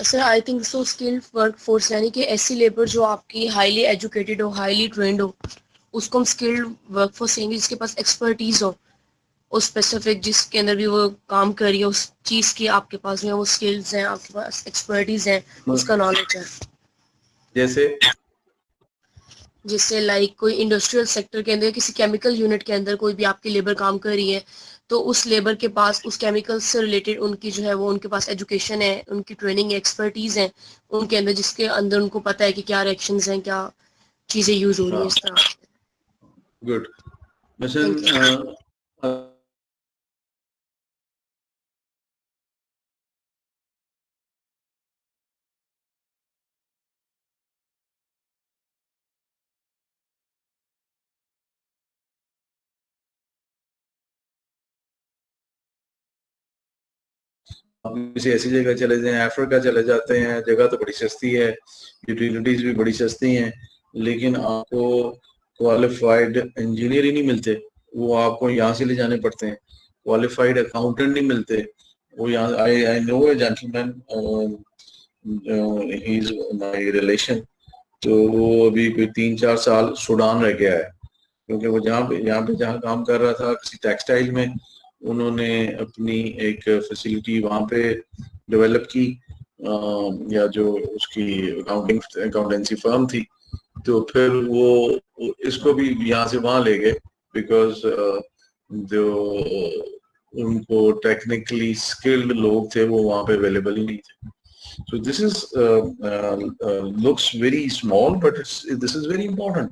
Sir I think so skilled work force यानी कि ऐसी लेबर जो आपकी हाईली एजुकेटेड हो, highly trend हो, उसको हम स्किल्ड वर्क फोर्स कहेंगे, जिसके पास एक्सपर्टीज हो उस स्पेसिफिक जिसके अंदर भी वो काम कर रही है, उस चीज की आपके पास में वो स्किल्स हैं, आपके पास एक्सपर्टीज है, उसका नॉलेज है. जैसे लाइक कोई इंडस्ट्रियल सेक्टर के अंदर, किसी केमिकल यूनिट के अंदर कोई भी आपकी लेबर काम कर रही है, तो उस लेबर के पास उस केमिकल से रिलेटेड उनकी जो है वो उनके पास एजुकेशन है, उनकी ट्रेनिंग एक्सपर्टीज है उनके अंदर, जिसके अंदर उनको पता है कि क्या रिएक्शंस हैं, क्या चीजें यूज हो रही हैं इस तरह. गुड. किसी ऐसी जगह चले जाएं, अफ्रीका चले जाते हैं, जगह तो बड़ी सस्ती है, यूटिलिटीज भी बड़ी सस्ती हैं, लेकिन आपको क्वालिफाइड इंजीनियर ही नहीं मिलते, वो आपको यहाँ से ले जाने पड़ते हैं। क्वालिफाइड अकाउंटेंट नहीं मिलते, वो यहाँ I I know a gentleman, he is my relation, तो वो अभी कोई 3-4 साल सूडान रह गया है, क्योंकि वो जहाँ पे जहाँ काम कर रहा था किसी टेक्सटाइल में, उन्होंने अपनी एक फैसिलिटी वहाँ पे डेवलप की, या जो उसकी अकाउंटेंसी फर्म थी, तो फिर वो इसको भी यहाँ से वहाँ ले गए, बिकॉज जो उनको टेक्निकली स्किल्ड लोग थे वो वहाँ पे अवेलेबल ही नहीं थे। So this is looks very small, but this is very important.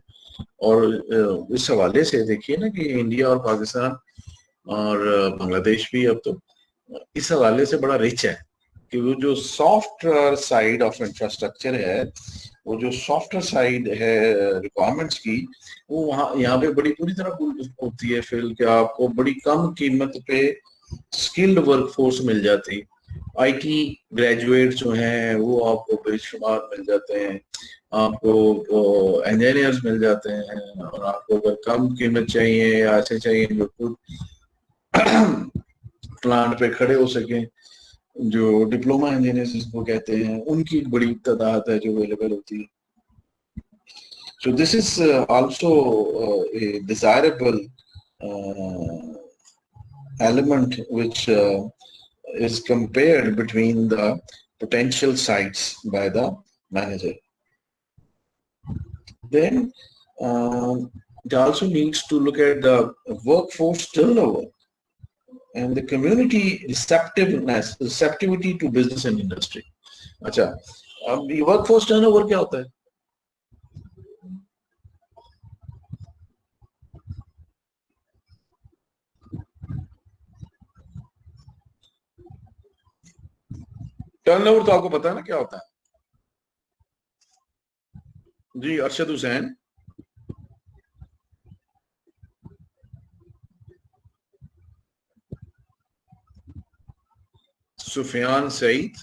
और इस हवाले से देखिए ना कि इंडिया और पाकिस्तान और बांग्लादेश भी अब तो इस हवाले से बड़ा रिच है, कि वो जो सॉफ्टवेयर साइड ऑफ इंफ्रास्ट्रक्चर है, वो जो सॉफ्टवेयर साइड है रिक्वायरमेंट्स की, वो वहाँ यहाँ पे बड़ी पूरी तरह होती है फिल, कि आपको बड़ी कम कीमत पे स्किल्ड वर्कफोर्स मिल जाती है। आईटी ग्रेजुएट जो हैं वो आपको बेशुमार मिल जाते हैं, आपको इंजीनियर्स मिल जाते हैं, और आपको अगर कम कीमत चाहिए या ऐसे चाहिए जो खुद प्लांट पे खड़े हो सके, जो डिप्लोमा इंजीनियर्स जिसको कहते हैं, उनकी बड़ी तादाद है जो अवेलेबल होती है। So this is also a desirable element which is compared between the potential sites by the manager. Then it also needs to look at the workforce turnover and the community receptivity to business and industry. अच्छा, अब ये workforce turnover क्या होता है? Turnover तो आपको पता है ना क्या होता है? जी, Arshad Hussain. Sufiyan Saeed.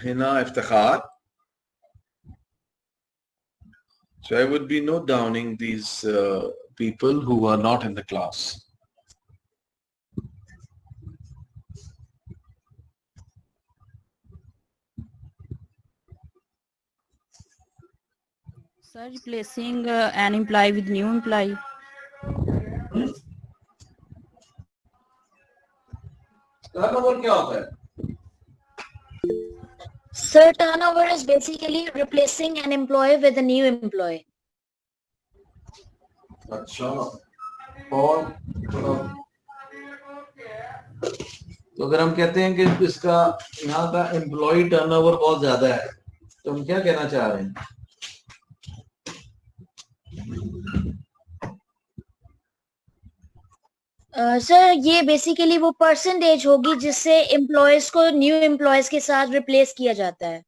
Hina Iftikhar. So I would be note downing these people who are not in the class. Sir, replacing an employee with new employee. Turnover क्या होता है? Sir, turnover is basically replacing an employee with a new employee. अच्छा, और तो अगर हम कहते हैं कि इसका यहाँ का एम्प्लॉय टर्नओवर बहुत ज्यादा है, तो हम क्या कहना चाह रहे हैं? सर, ये बेसिकली वो परसेंटेज होगी जिससे एम्प्लॉयज को न्यू एम्प्लॉयज के साथ रिप्लेस किया जाता है।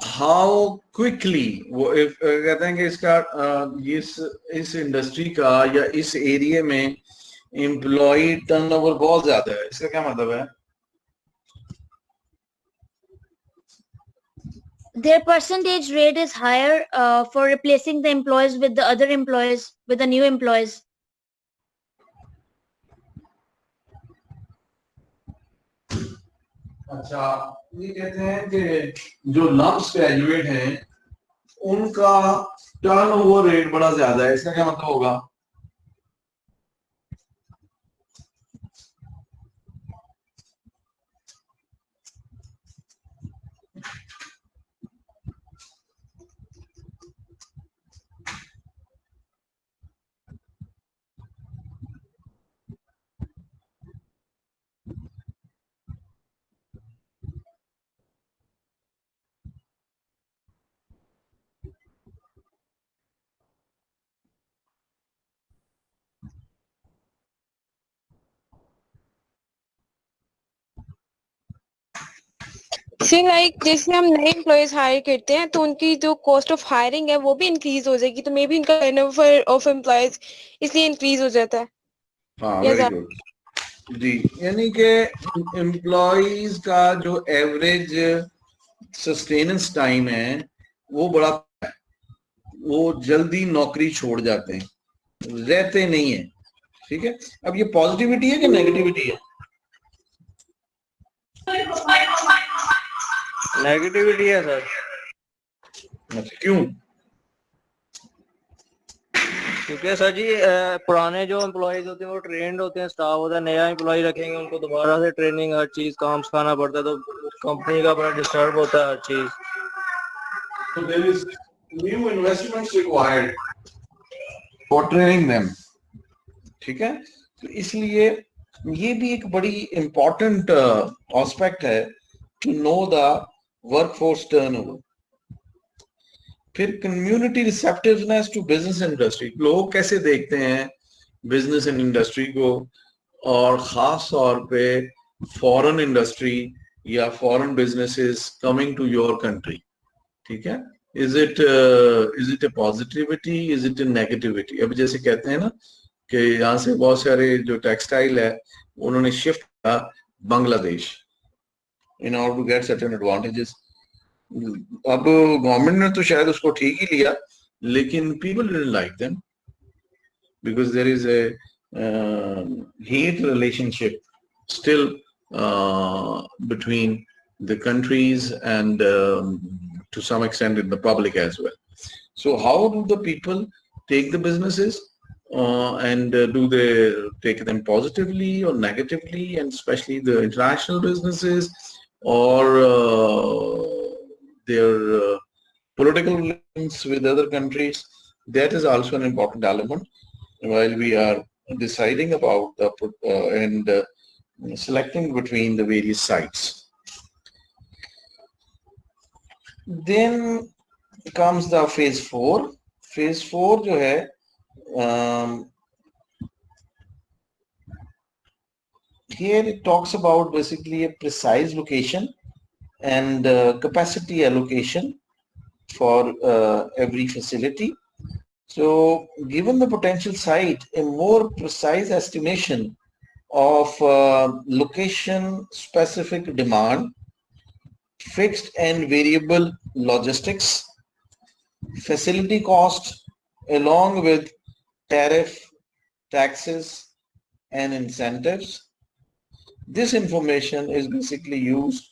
हाउ क्विकली वो कहते हैं कि इसका इस इंडस्ट्री का या इस एरिया में एम्प्लॉय टर्नओवर बहुत ज्यादा है, इसका क्या मतलब है? Their percentage rate is higher for replacing the employees with the other employees, with the new employees. अच्छा, ये कहते हैं कि जो लम्स ग्रेजुएट हैं उनका टर्नओवर रेट बड़ा ज्यादा है, इसका क्या मतलब होगा? सी लाइक जैसे हम नए एम्प्लॉयज हायर करते हैं तो उनकी जो कॉस्ट ऑफ हायरिंग है वो भी इंक्रीज हो जाएगी, तो मे बी इनका टर्नओवर ऑफ एम्प्लॉयज इसलिए इंक्रीज हो जाता है हाँ, या वेरी गुड जी। यानी कि एम्प्लॉयज का जो एवरेज सस्टेनेंस टाइम है वो बड़ा, वो जल्दी नौकरी छोड़ जाते हैं, रहते नहीं है। ठीक है, अब ये पॉजिटिविटी है कि नेगेटिविटी है? नेगेटिविटी है सर। अच्छा, क्यों? क्योंकि सर जी पुराने जो एम्प्लॉयज होते हैं वो ट्रेंड होते हैं, स्टाफ होता है, नया एम्प्लॉय रखेंगे उनको दोबारा से ट्रेनिंग हर चीज काम सिखाना पड़ता है, तो कंपनी का बड़ा डिस्टर्ब होता है हर चीज। So there is new investments required for training them. ठीक है, तो इसलिए ये भी एक बड़ी इंपॉर्टेंट एस्पेक्ट है to know the workforce turnover. फिर community receptiveness to business industry, लोग कैसे देखते हैं बिजनेस एंड इंडस्ट्री को, और खास तौर पे फॉरेन इंडस्ट्री या foreign businesses coming to your country. ठीक है, is it a positivity, is it a negativity? अब जैसे कहते हैं ना कि यहाँ से बहुत सारे जो टेक्सटाइल है उन्होंने शिफ्ट किया Bangladesh in order to get certain advantages. अब गवर्नमेंट ने तो शायद उसको ठीक ही लिया, लेकिन people didn't like them because there is a hate relationship still between the countries and to some extent in the public as well. So how do the people take the businesses and do they take them positively or negatively, and especially the international businesses or their political links with other countries? That is also an important element while we are deciding about the and selecting between the various sites. Then comes the phase 4. Phase 4 जो है here it talks about basically a precise location and capacity allocation for every facility. So given the potential site, a more precise estimation of location specific demand, fixed and variable logistics, facility cost, along with tariff, taxes, and incentives. This information is basically used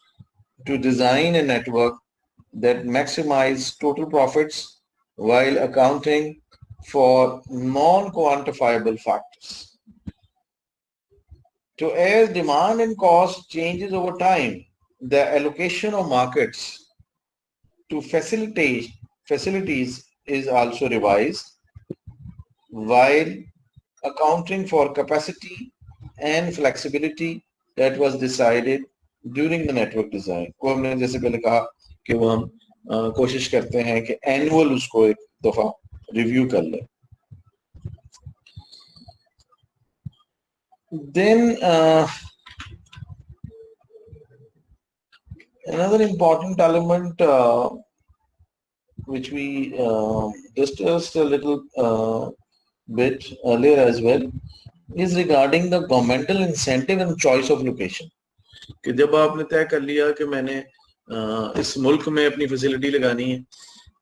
to design a network that maximizes total profits while accounting for non-quantifiable factors. So as demand and cost changes over time, the allocation of markets to facilities is also revised while accounting for capacity and flexibility that was decided during the network design. को हमने जैसे पहले कहा कि वो हम कोशिश करते हैं कि एनुअल उसको एक दफा रिव्यू कर लें। Then another important element which we discussed a little bit earlier as well is regarding the governmental incentive and choice of location. कि जब आपने तय कर लिया कि मैंने इस मुल्क में अपनी फैसिलिटी लगानी है,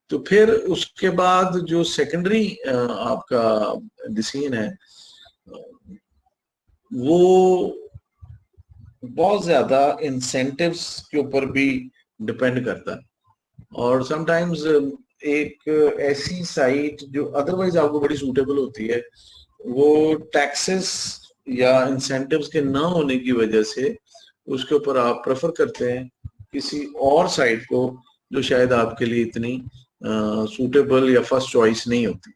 तो फिर उसके बाद जो सेकेंडरी आपका डिसीजन है वो बहुत ज्यादा इंसेंटिव्स के ऊपर भी डिपेंड करता है। और समटाइम्स एक ऐसी साइट जो अदरवाइज आपको बड़ी सूटेबल होती है, वो टैक्सेस या इंसेंटिव्स के ना होने की वजह से उसके ऊपर आप प्रेफर करते हैं किसी और साइट को जो शायद आपके लिए इतनी सूटेबल या फर्स्ट चॉइस नहीं होती।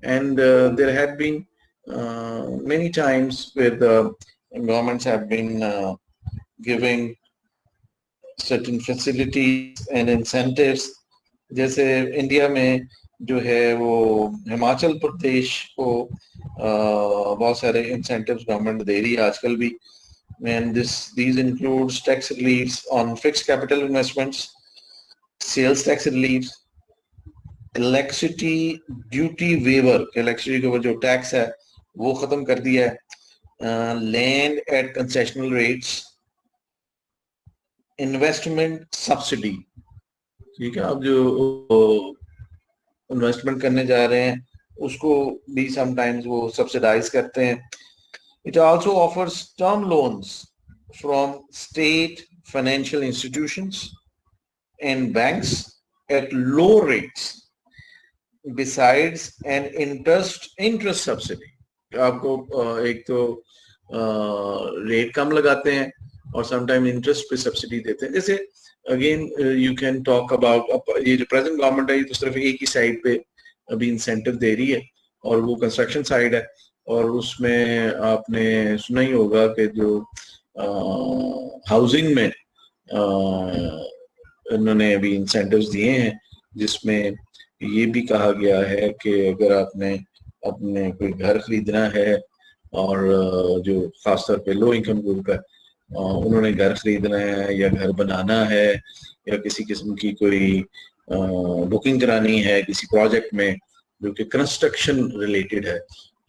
And there have been many times where the governments have been giving certain facilities and incentives. जैसे इंडिया में जो है वो हिमाचल प्रदेश को बहुत सारे इंसेंटिव्स गवर्नमेंट दे रही है आजकल भी, and these includes tax reliefs on fixed capital investments, sales tax reliefs, electricity duty waiver, electricity के ऊपर जो टैक्स है वो खत्म कर दिया है, land at concessional rates, investment subsidy, ठीक है, अब जो इन्वेस्टमेंट करने जा रहे हैं उसको भी समटाइम्स वो सब्सिडाइज करते हैं. It also offers term loans from state financial institutions and banks at low rates besides an interest subsidy. आपको एक तो रेट कम लगाते हैं और समटाइम इंटरेस्ट पे सब्सिडी देते हैं. जैसे again you can talk about ये जो प्रेजेंट गवर्नमेंट है ये तो सिर्फ एक ही साइड पे अभी इंसेंटिव दे रही है और वो कंस्ट्रक्शन साइड है, और उसमें आपने सुना ही होगा कि जो हाउसिंग में इन्होंने अभी इंसेंटिव्स दिए हैं जिसमें ये भी कहा गया है कि अगर आपने अपने कोई घर खरीदना है और जो खासतौर पे लो इनकम ग्रुप है उन्होंने घर खरीदना है या घर बनाना है या किसी किस्म की कोई बुकिंग करानी है किसी प्रोजेक्ट में जो कि कंस्ट्रक्शन रिलेटेड है,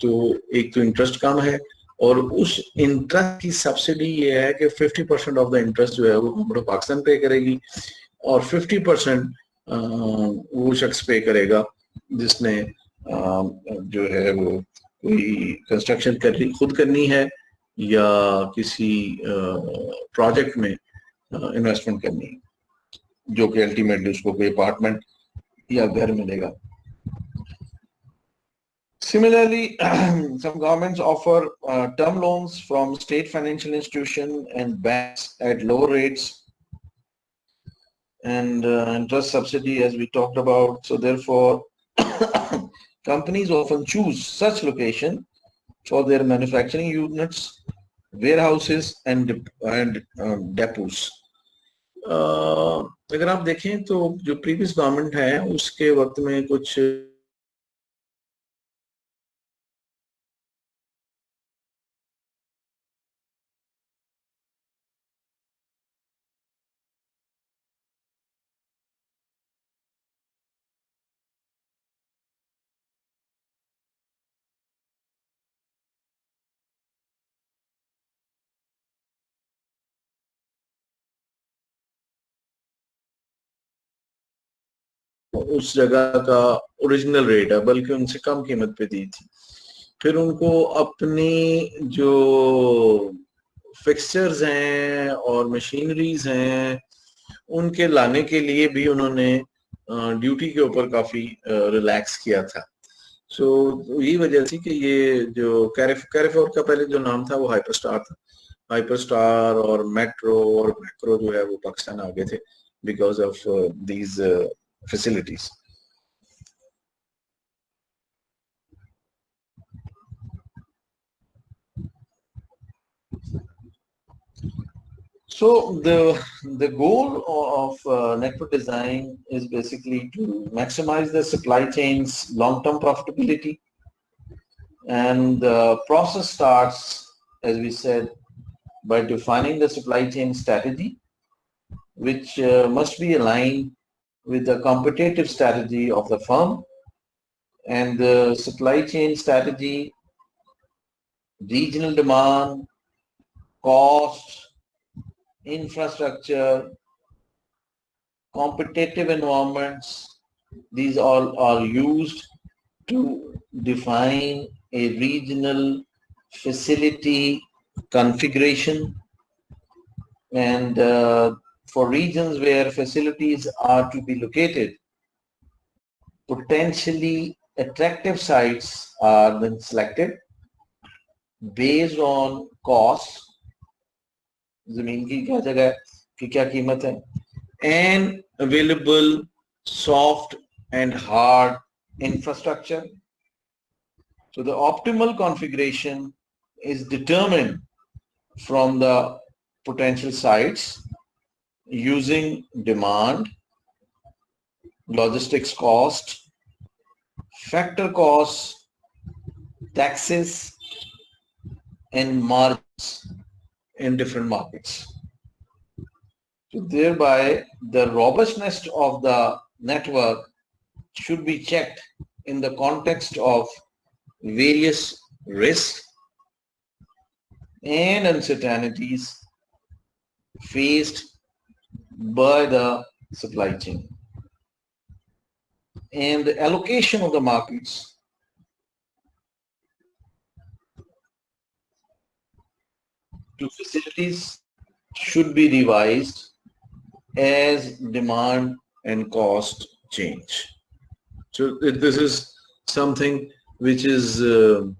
तो एक तो इंटरेस्ट कम है और उस इंटरेस्ट की सब्सिडी ये है कि 50% ऑफ द इंटरेस्ट जो है वो गवर्नमेंट ऑफ पाकिस्तान पे करेगी और 50% वो शख्स पे करेगा जिसने जो है वो कोई कंस्ट्रक्शन खुद करनी है या किसी प्रोजेक्ट में इन्वेस्टमेंट करनी है, जो कि अल्टीमेटली उसको कोई अपार्टमेंट या घर मिलेगा. Similarly, some governments offer term loans from state financial institution and banks at low rates and interest subsidy as we talked about. So therefore, companies often choose such location for their manufacturing units, warehouses and depots. अगर आप देखें तो जो previous government है उसके वक्त में कुछ उस जगह का ओरिजिनल रेट है बल्कि उनसे कम कीमत पे दी थी. फिर उनको अपनी जो फिक्सचर्स हैं और मशीनरीज हैं उनके लाने के लिए भी उन्होंने ड्यूटी के ऊपर काफी रिलैक्स किया था. सो यही वजह थी कि ये जो कैरिफोर का पहले जो नाम था वो हाइपरस्टार था. हाइपरस्टार और मेट्रो और मैक्रो जो है वो पाकिस्तान आ गए थे because of these facilities. So the goal of network design is basically to maximize the supply chain's long-term profitability, and the process starts, as we said, by defining the supply chain strategy, which must be aligned with the competitive strategy of the firm, and the supply chain strategy, regional demand, cost, infrastructure, competitive environments, these all are used to define a regional facility configuration, and for regions where facilities are to be located, potentially attractive sites are then selected based on cost, ज़मीन की क्या जगह की क्या कीमत है, and available soft and hard infrastructure. So the optimal configuration is determined from the potential sites using demand, logistics cost, factor costs, taxes, and margins. in different markets. So thereby, the robustness of the network should be checked in the context of various risks and uncertainties faced by the supply chain, and the allocation of the markets to facilities should be revised as demand and cost change. So this is something which is to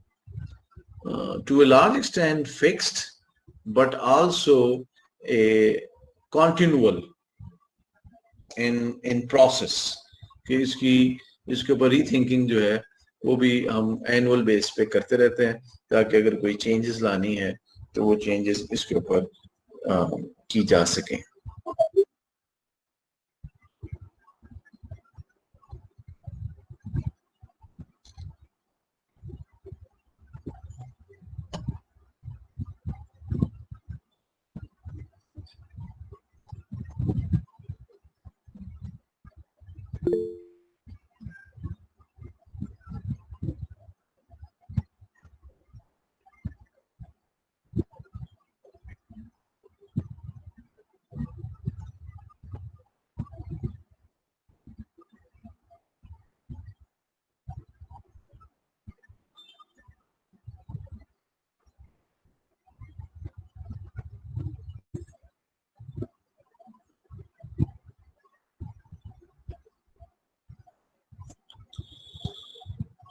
a large extent fixed, but also a continual in process. कि इसके ऊपर rethinking जो है वो भी हम annual base पे करते रहते हैं, ताकि अगर कोई चेंजेस लानी है तो वो चेंजेस इसके ऊपर की जा सकें.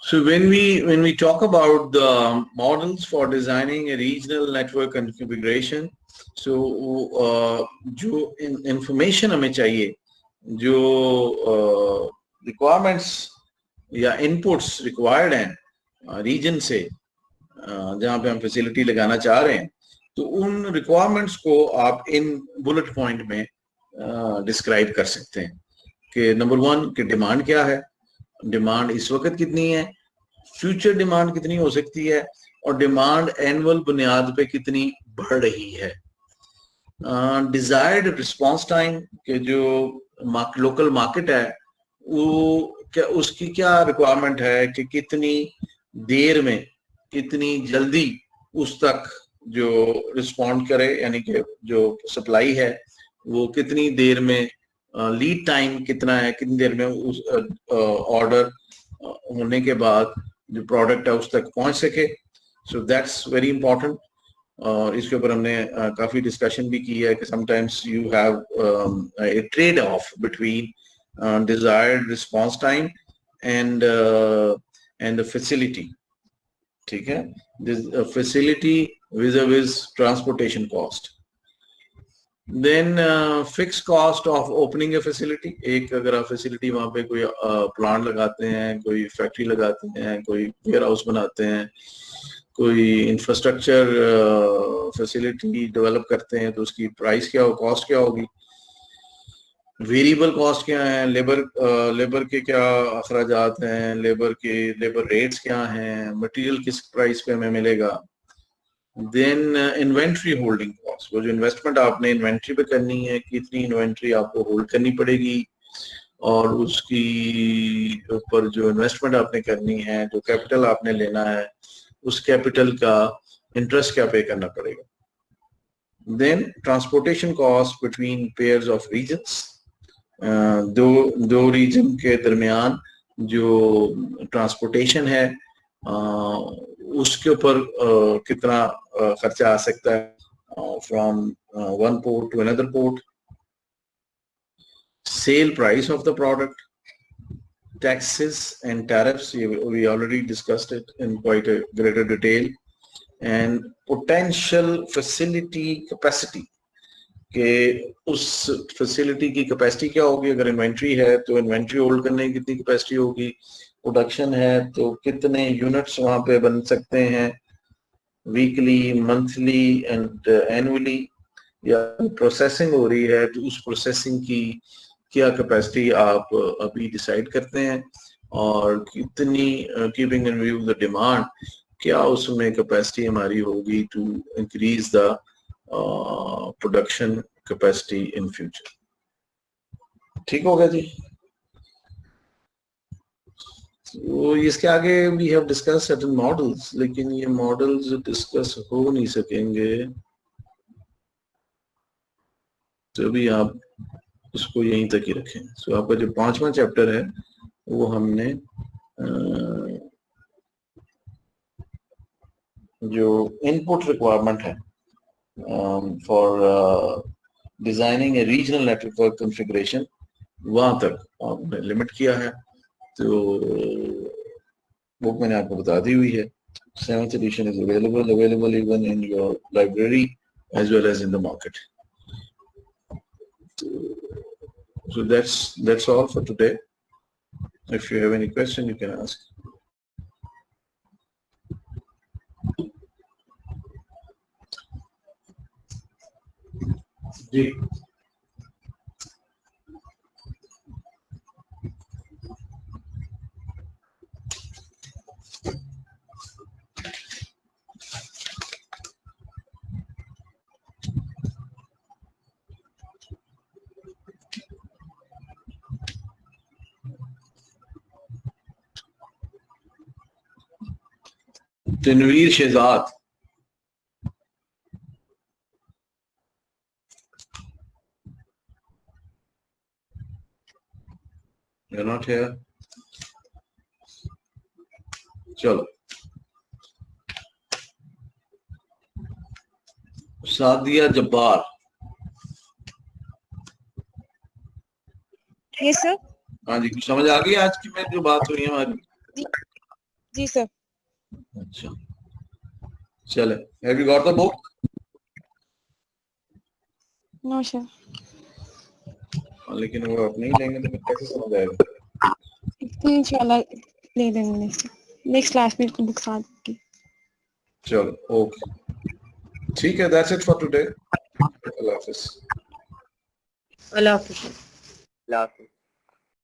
So when we talk about the models for designing a regional network configuration, so जो information हमें चाहिए, जो requirements या inputs required हैं region से जहाँ पे हम facility लगाना चाह रहे हैं, तो उन requirements को आप इन bullet point में describe कर सकते हैं कि number 1 कि demand क्या है, डिमांड इस वक्त कितनी है, फ्यूचर डिमांड कितनी हो सकती है, और डिमांड एनुअल बुनियाद पे कितनी बढ़ रही है. डिजायर्ड रिस्पांस टाइम के जो लोकल मार्केट है वो क्या, उसकी क्या रिक्वायरमेंट है कि कितनी देर में, कितनी जल्दी उस तक जो रिस्पॉन्ड करे, यानी कि जो सप्लाई है वो कितनी देर में, लीड टाइम कितना है, कितनी देर में उस ऑर्डर होने के बाद जो प्रोडक्ट है उस तक पहुंच सके. So that's very important. और इसके ऊपर हमने काफी डिस्कशन भी की है कि sometimes you have a trade off between desired response time and the facility. ठीक है, facility विज़ transportation cost. Then fixed cost of opening a facility. एक अगर आप facility वहाँ पे कोई प्लांट लगाते हैं, कोई फैक्ट्री लगाते हैं, कोई वेयर हाउस बनाते हैं, कोई इंफ्रास्ट्रक्चर फैसिलिटी डेवलप करते हैं, तो उसकी प्राइस क्या हो, कॉस्ट क्या होगी, वेरिएबल कॉस्ट क्या है, लेबर के क्या अखराजात हैं, लेबर रेट्स क्या हैं, मटेरियल किस प्राइस पे हमें मिलेगा. देन इन्वेंट्री होल्डिंग कॉस्ट, वो जो इन्वेस्टमेंट आपने इन्वेंट्री पे करनी है, कितनी इन्वेंट्री आपको होल्ड करनी पड़ेगी, और उसकी ऊपर जो इन्वेस्टमेंट आपने करनी है, जो कैपिटल आपने लेना है, उस कैपिटल का इंटरेस्ट क्या पे करना पड़ेगा. Then transportation cost between pairs of regions, दो रीजन के दरमियान जो ट्रांसपोर्टेशन है उसके ऊपर कितना खर्चा आ सकता है from one port to another port. Sale price of the product, taxes and tariffs, we already discussed it in quite a greater detail. And potential facility capacity, कि उस फैसिलिटी की कैपेसिटी क्या होगी. अगर इन्वेंट्री है तो इन्वेंट्री होल्ड करने की कितनी कैपेसिटी होगी, प्रोडक्शन है तो कितने यूनिट्स वहां पे बन सकते हैं वीकली, मंथली एंड एनुअली, या प्रोसेसिंग हो रही है तो उस प्रोसेसिंग की क्या कैपेसिटी आप अभी डिसाइड करते हैं, और कितनी keeping in view the demand, क्या उसमें कैपेसिटी हमारी होगी to increase the production capacity in future. ठीक हो गया जी। तो इसके आगे we have discuss certain models, लेकिन ये मॉडल्स डिस्कस हो नहीं सकेंगे तो भी आप उसको यहीं तक ही रखें। सो आपका जो 5वां चैप्टर है वो हमने जो इनपुट रिक्वायरमेंट है for designing A regional network configuration वहां तक आपने लिमिट किया है। तो बुक मैंने आपको बता दी हुई है। 7th edition is available even in your library as well as in the market. So that's all for today. If you have any question, you can ask. Ji Tanveer Shahzad, you're not here. चलो Sadia Jabbar. Yes sir. हाँ जी, कुछ समझ आ गई आज की में जो बात हुई है हमारी? जी सर। अच्छा चले, have you got the book? No sir. लेकिन वो आप नहीं लेंगे तो फिर कैसे समझ आएगा? इंशाल्लाह ले लेंगे नेक्स्ट क्लास में बुक साथ की। चलो ओके, ठीक है, दैट्स इट फॉर टुडे। अल्लाह हाफिज। अल्लाह हाफिज़।